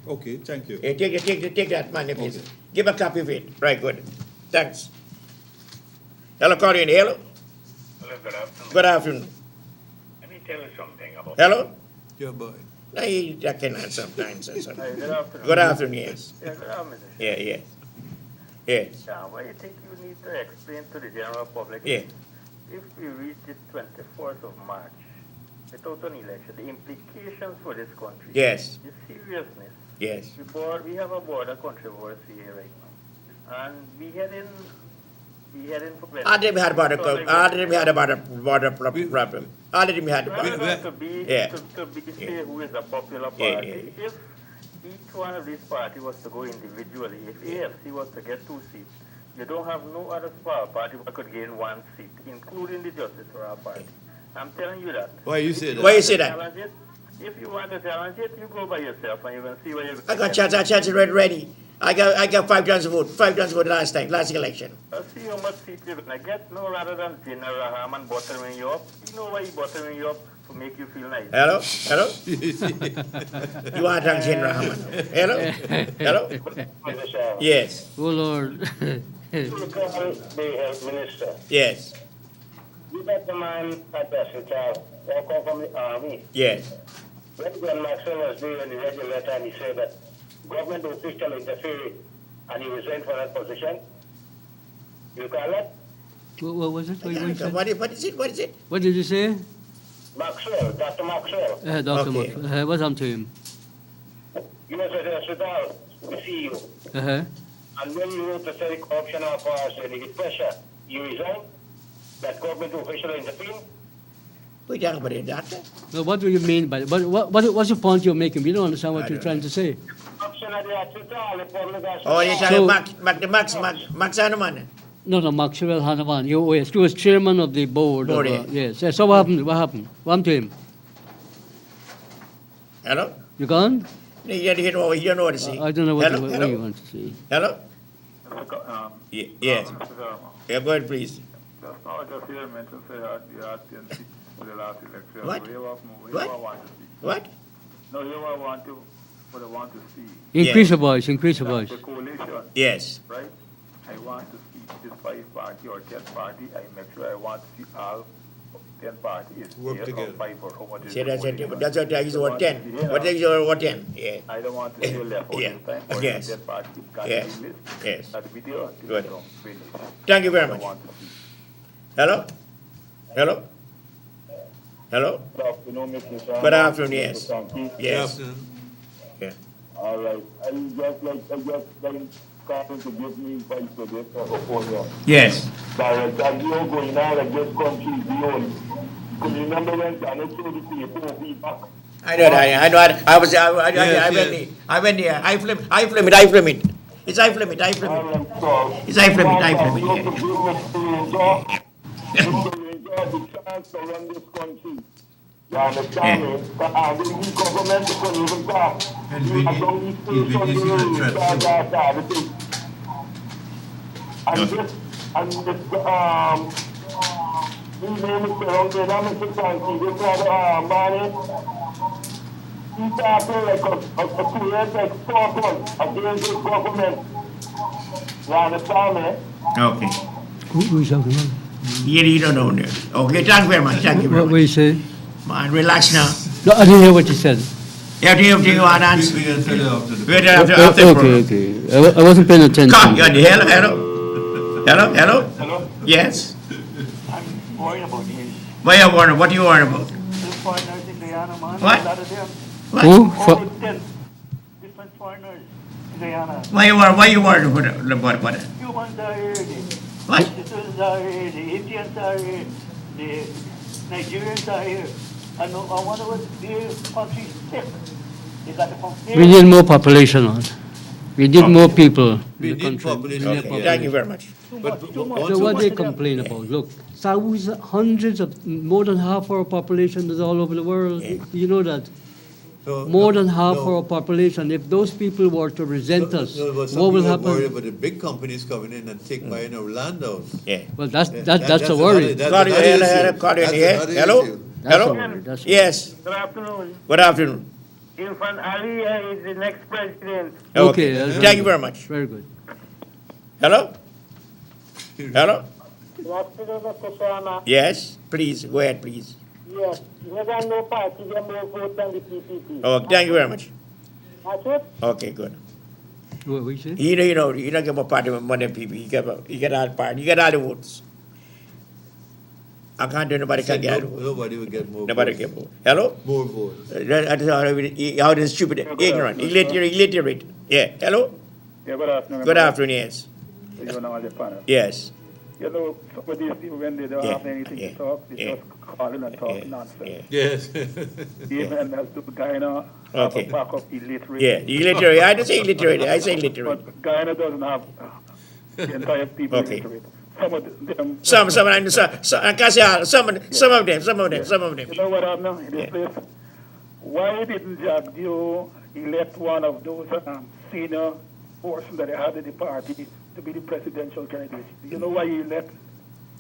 Okay, thank you. Yeah, take that manifesto. Okay. Give a copy of it. Right, good. Thanks. Hello, Corey. Hello. Hello, good afternoon. Good afternoon. Let me tell you something about. Hello. Yeah, boy. I cannot sometimes. Hey, good afternoon. Good afternoon, yes. Yeah, good afternoon. Yeah, yeah. Yes. Yeah, what do you think you need to explain to the general public? Yeah. If we reach the 24th of March without an election, the implications for this country. Yes. The seriousness. Yes. We have a border controversy here right now. And we He heading for president. Already we had about a problem. Already we had about a problem. Already we had about Rather to be, yeah. to be say who is a popular Yeah, party, if each one of these parties was to go individually, if AFC was to get 2 seats, you don't have no other small party that could gain 1 seat, including the Justice for Our Party. I'm telling you that. Why you say that? Why you say that? If you want to challenge it, you go by yourself and you can see where you're I got chance ready. I got 5 guns to vote. 5 guns to vote last election. I'll see how much seat you're going to get. No, rather than General Rahman buttering you up. You know why he buttering you up? To make you feel nice. Hello? Hello? You want to thank General Rahman? Hello? Hello? Yes. Oh, Lord. To the health minister. Yes. You got the man at the hospital, walk from the army. Yes. When Maxwell was doing the regular letter and he said that government official interfered and he resigned for that position, you call that? What was it? What you said? What is it? What is it? What did you say? Maxwell, Dr. Maxwell. Dr. Okay. Maxwell. What's happened to him? You know, the hospital, the CEO. Uh-huh. And when you wrote to say corruption of powers and you get pressure, you resign? That government official intervened? We talk about it, doctor. No, what do you mean by what's the point you're making? We don't understand what you're trying to say. Corruption at the hospital, the public Oh, you're hospital. talking Max Hanuman. No, Maxwell Hanavan. He was chairman of the board. Board, yes. So what happened? What happened? What happened to him? Hello? You gone? You don't know what to say. I don't know what, Hello? what you want to say. Hello? Yes. Yeah, go ahead, please. Just now, I just hear mention say that you had 10 seats for the last election. What? Here What? I want to see. What? No, here I want to, what I want to see. Increase the voice. Increase the voice. The coalition. Yes. Right? I want to see this 5-party or 10-party. I make sure I want to see all 10 parties. Work yes, together. or 5 or how much is See, the coalition. that's what I use the word 10. Yeah. What is your word 10? Yeah. I don't want to see left out Yeah. this time for Yes. the 10 party. Got Yes. the list. Yes. Got the video. Good. Finish. Thank you very I much. want to see. Hello? Hello? Hello? Good afternoon, Mr. Sharma. Good afternoon, Mr. yes. Sankey. Yes. Yeah. All right. I just calling to give me advice for this portfolio. Yes. Director, you are going out like this country is the only. Could you remember when Janet showed the paper of feedback? I know that. I know that. I went there. I went there. I film it. It's I film it. It's I film it. The chance to run this country. You understand me? The new government couldn't even talk. And we need to threat. And this, his name is Mr. Sankey. This was Manny. He started like a creative extortion against this government. You understand me? Okay. Who's talking about? You don't know. Okay, thank you very much. Thank you very What much. you say? Man, relax now. No, I didn't hear what you said. Everything you want to answer. We can tell you after the Wait after the program. Okay. I wasn't paying attention. Come, hello? Yes? I'm worried about this. What you worried? What you worried about? The foreigners in Guyana, man. What? A lot of them. Who? Over 10 different foreigners in Guyana. Why you worried about what? Cubans are here, the What? Citizens are here, the Indians are here, the Nigerians are here. I wonder what the country's sick. They got to compare. We need more population on. We need more people We in the need country. population. We need Okay, population. thank you very much. But So what they complain about? Look, thousands, hundreds of, more than half our population is all over the world. You know that. More than half our population. If those people were to resent us, but what some will people are worried happen? about the big companies coming in and take buying our land out. Yeah. Well, that's a worry. Call you here. Hello? Hello? That's a worry. Yes. Good afternoon. Good afternoon. Irfan Ali is the next president. Okay, that's Thank you very much. Very good. Hello? Hello? Good afternoon, Mr. Sharma. Yes, please. Go ahead, please. Yes, you got no party, you have more vote than the PPP. Oh, thank you very much. That's it? Okay, good. What you say? You don't give a party with more than people. You get all party. You get all the votes. I can't do nobody can get all the votes. Nobody will get more Nobody votes. can vote. Hello? More votes. How this stupid, ignorant, illiterate. Yeah. Hello? Yeah, good afternoon. Good afternoon, yes. You know all the panel. Yes. You know, some of these people, when they don't Yeah, have anything yeah, to talk, they yeah. just call in and talk nonsense. Yes. Even as the Guyana Okay. have a backup illiterate. Yeah, illiterate. I don't say illiterate. I say illiterate. But Guyana doesn't have the entire people Okay. illiterate. Some of them. Some, I can't say all. Some of them. You know what happened now in this place? Why didn't Jack Dio elect one of those senior persons that they had in the party to be the presidential candidate? Do you know why he elect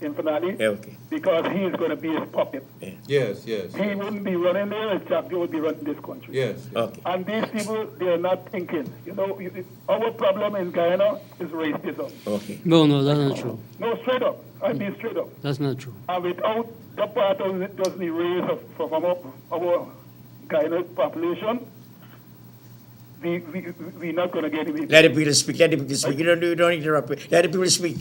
him finally? Yeah, okay. Because he is going to be his puppet. Yes, yes. He wouldn't be running there if Jack Dio would be running this country. Yes. Okay. And these people, they're not thinking. You know, our problem in Guyana is racism. Okay. No, that's not true. No, straight up. I'm being straight up. That's not true. And without the part of it doesn't erase from our Guyana population, we're not going to get it. Let the people speak. Let the people speak. You don't interrupt. Let the people speak.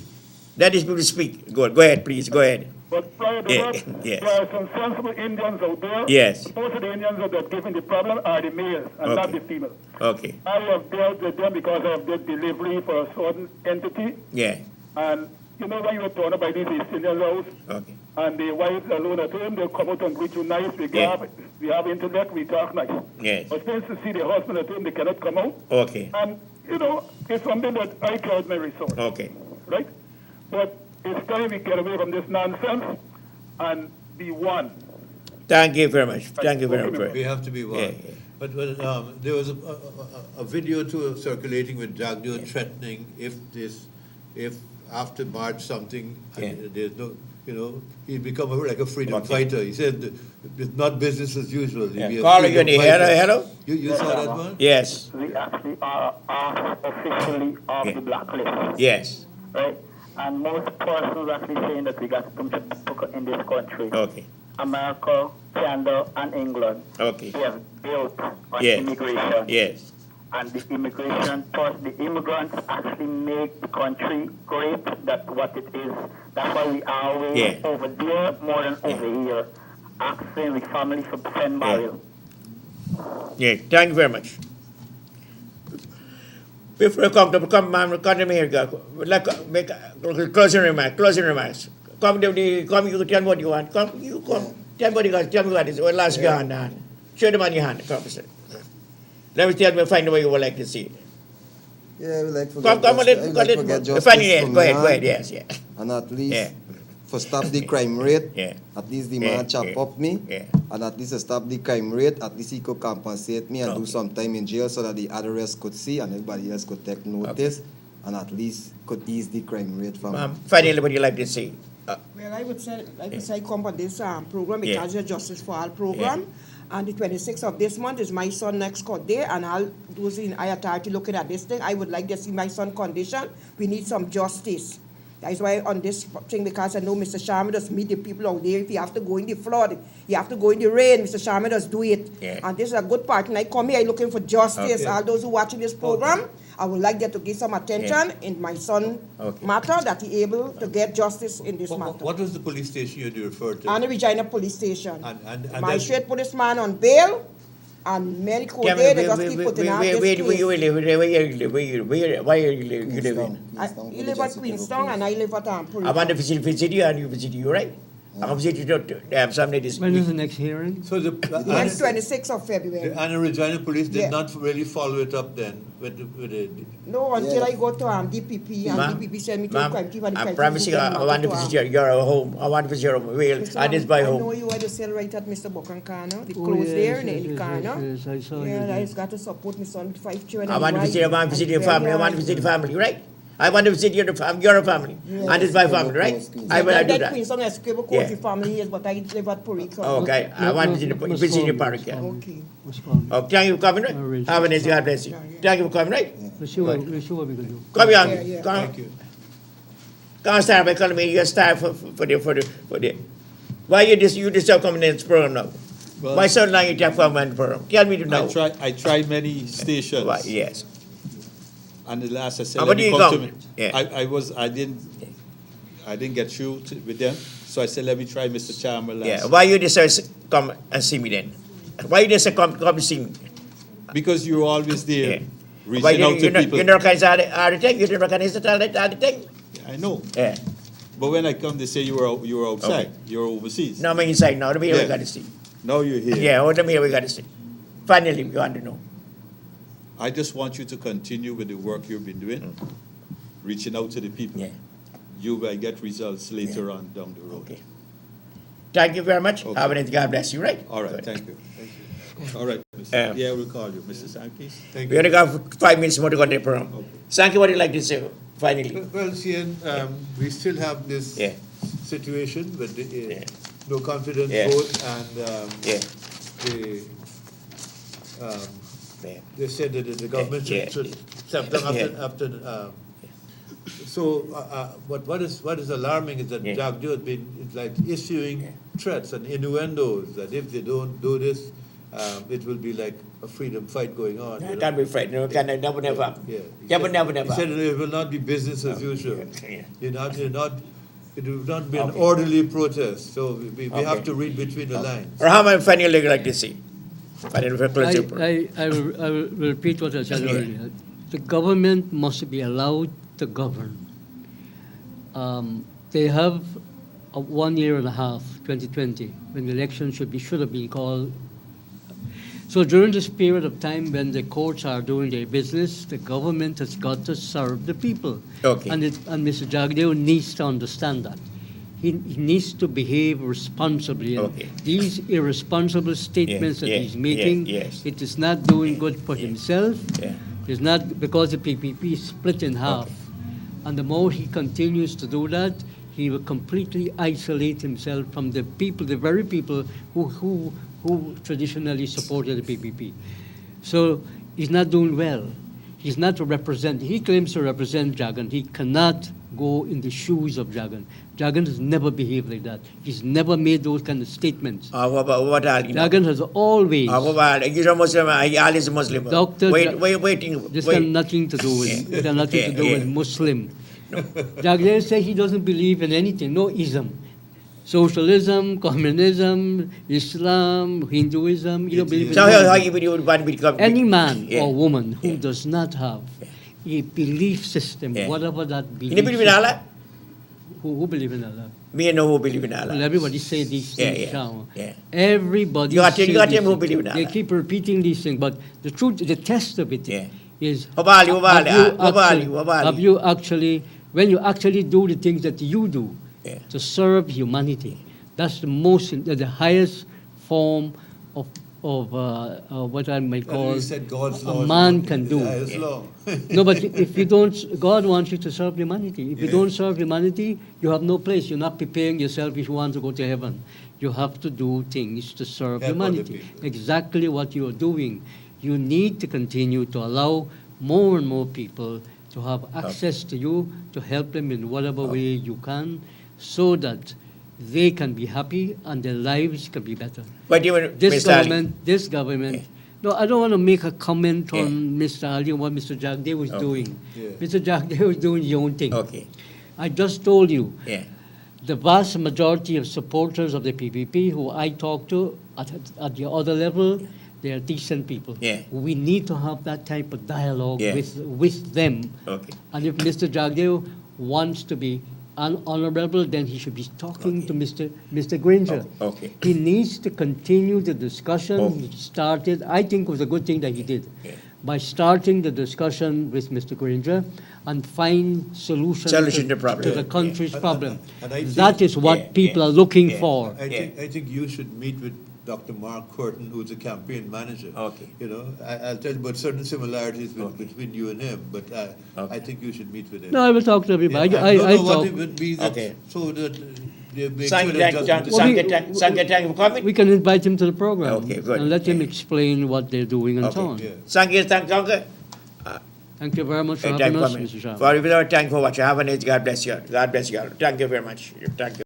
Let these people speak. Go ahead, please. Go ahead. But prior to Yeah, that, yes. there are some sensible Indians out there. Yes. Most of the Indians that are giving the problem are the males and not Okay. the females. Okay. I have dealt with them because of the delivery for a certain entity. Yeah. And you know when you were torn up by these East Indian laws, Okay. and the wives alone at home, they'll come out and greet you nice. We have intellect, we talk nice. Yes. But since to see the husband at home, they cannot come out. Okay. And, you know, it's something that I count my resource. Okay. Right? But it's time we get away from this nonsense and be one. Thank you very much. Thank you very much. We have to be one. Yeah, yeah. But there was a video too circulating with Jagdio threatening if after March something, there's no, he'd become like a freedom fighter. He said it's not business as usual. He'd be a Caller, you freedom hello, fighter. hello? You saw that one? Yes. We actually are officially off the blacklist. Yes. Right? And most persons actually saying that we got to in this country. Okay. America, Canada, and England. Okay. They have built on Yes. immigration. Yes. And the immigration, first the immigrants actually make the country great, that's what it is. That's why we are always over there more than over here. Asking the family for send Mario. Yeah. Thank you very much. Before I come to America, like make closing remarks. Come, you tell me what you want. Come. Tell me what you got. Tell me what is. Well, last your hand. Show them on your hand. Come, sir. Let me tell me, find the way you would like to see it. Yeah, we like to Come, get justice find it. for Go ahead, man. yes, yeah. And at least for stop the crime rate, Yeah. at least the man chop up me, and at least stop the crime rate, at least he could compensate me and do some time in jail so that the others could see and everybody else could take notice and at least could ease the crime rate from Finally, what you like to see? Well, I would say come on this program because it's Justice for All program. And the 26th of this month is my son next court day, and all those in authority looking at this thing, I would like to see my son condition. We need some justice. That is why on this thing, because I know Mr. Sharma does meet the people out there. If you have to go in the flood, you have to go in the rain, Mr. Sharma does do it. Yeah. And this is a good part. And I come here looking for justice. Okay. All those who watching this program, I would like them to give some attention in my son matter, that he able to get justice in this matter. What was the police station you referred to? Anna Regina Police Station. And Magistrate policeman on bail, and many court there, they just keep putting out this Where case. you live? Why you live? He live at Queenstown and I live at I want to visit you and you visit you, right? I'm going to visit you someday this When is the next hearing? So the Next 26th of February. The Anna Regina police did Yeah. not really follow it up then with the No, until I go to DPP, and Ma'am, DPP send me to crime team, and the I crime promise team you, will I get want to matter visit your home. I want to visit your home. Well, and it's by I know home. you are the cell right at Mr. Bokankana, the Oh, close yes, there in yes, the yes, corner. yes, I saw you Yeah, there. I just got to support my son, 5 children. I and want to wife, visit your and family. I very want to hard. visit your family, right? I want to visit your family. Yes. And it's my family, right? I will do that. Queenstown Escape Court, Yeah. the family is, but I live at Purica. Okay, I want to visit your park. Okay. Oh, thank you for coming, right? Have a nice day. God bless you. Thank you for coming, right? We'll see what we can do. Come Yeah, here. yeah. Come. Thank you. Come start by calling me. You start for the. Why you deserve coming in this program now? Well- Why so long you have come in the program? Tell me to know. I tried many stations. Why, yes. And the last I said, How let about me you come go? to me. Yeah. I didn't get through with them. So I said, let me try Mr. Chalmers last. Yeah. Why you deserve come and see me then? Why you deserve come see me? Because you're always there, Why reaching out to people. you don't recognize all the thing? You don't recognize all the thing? I know. Yeah. But when I come, they say you were outside. Okay. You were overseas. Now I'm inside now. Let me hear Yeah. we got to see. Now you're here. Yeah, let me hear we got to see. Finally, we want to know. I just want you to continue with the work you've been doing, reaching out to the people. Yeah. You will get results later on down the road. Okay. Thank you very much. Okay. Have a nice, God bless you, right? All right, Good. thank you. All right, Mr. Um, Yeah, we'll call you, Mr. Sankey. Thank We only got 5 minutes more to go to the program. Sanky, what do you like to say finally? Well, Cian, we still have this Yeah. situation with the no confidence Yeah. vote, and they said that the government Yeah. should step down Yeah. after. So, what is alarming is that Jagdeo has been issuing threats and innuendos that if they don't do this, it will be like a freedom fight going on. I can't be afraid. No, can never happen. Yeah. Never. He said it will not be business as usual. Yeah. It will not be an orderly protest. So we have to read between the lines. Rahman, finally, like to see. Finally, for closing. I will repeat what I said earlier. The government must be allowed to govern. They have 1 year and a half, 2020, when the election should have been called. So during this period of time when the courts are doing their business, the government has got to serve the people. Okay. And Mr. Jagdeo needs to understand that. He needs to behave responsibly. And Okay. these irresponsible statements that he's making, yes. it is not doing good for himself. Yeah. It's not because the PPP is split in half. And the more he continues to do that, he will completely isolate himself from the people, the very people who traditionally supported the PPP. So he's not doing well. He's not to represent, he claims to represent Jagan. He cannot go in the shoes of Jagan. Jagan has never behaved like that. He's never made those kind of statements. What are you? Jagan has always. What are you're a Muslim? Ali is a Muslim. Dr. Waiting. This has nothing to do with it. Has nothing to do with Muslim. Jagdeo says he doesn't believe in anything, no ism. Socialism, communism, Islam, Hinduism, you don't believe in So how anything. you would become Any man or woman who does not have a belief system, whatever that belief You believe in Allah? Who believe in Allah? Me and no who believe in Allah. Well, everybody say these things now. Yeah. Everybody You got say to tell these him who things. believe in They Allah. keep repeating these things, but the truth, the test of it is have you actually, when you actually do the things that you do to serve humanity, that's the highest form of what I might call You said God's law a is man the can do. highest law. No, but if you don't, God wants you to serve humanity. If you don't serve humanity, you have no place. You're not preparing yourself if you want to go to heaven. You have to do things to serve Help other humanity. people. Exactly what you are doing. You need to continue to allow more and more people to have access to you, to help them in whatever way you can, so that they can be happy and their lives can be better. But even This Mr. Ali- government, no, I don't want to make a comment on Mr. Ali and what Mr. Jagdeo was doing. Mr. Jagdeo is doing his own thing. Okay. I just told you, Yeah. the vast majority of supporters of the PPP who I talk to at the other level, they are decent people. Yeah. We need to have that type of dialogue Yeah. with them. Okay. And if Mr. Jagdeo wants to be honorable, then he should be talking to Mr. Granger. Okay. He needs to continue the discussion he started. I think it was a good thing that he did. By starting the discussion with Mr. Granger and find solutions Solution to problem. to the country's problem. And I think- That is what people are looking for. I think you should meet with Dr. Mark Curtin, who's a campaign manager. Okay. You know, I'll tell you about certain similarities between you and him, but I think you should meet with him. No, I will talk to everybody. Yeah, I don't know talk. what it would be that, Okay. so that they make Thank sure you, that thank you for coming. We can invite him to the program Okay, good. and let him explain what they're doing and so on. Thank you. Thank you very much for Thank having you us, for coming. Mr. Sharma. Thank you for watching. Have a nice. God bless you. God bless you all. Thank you very much. Thank you.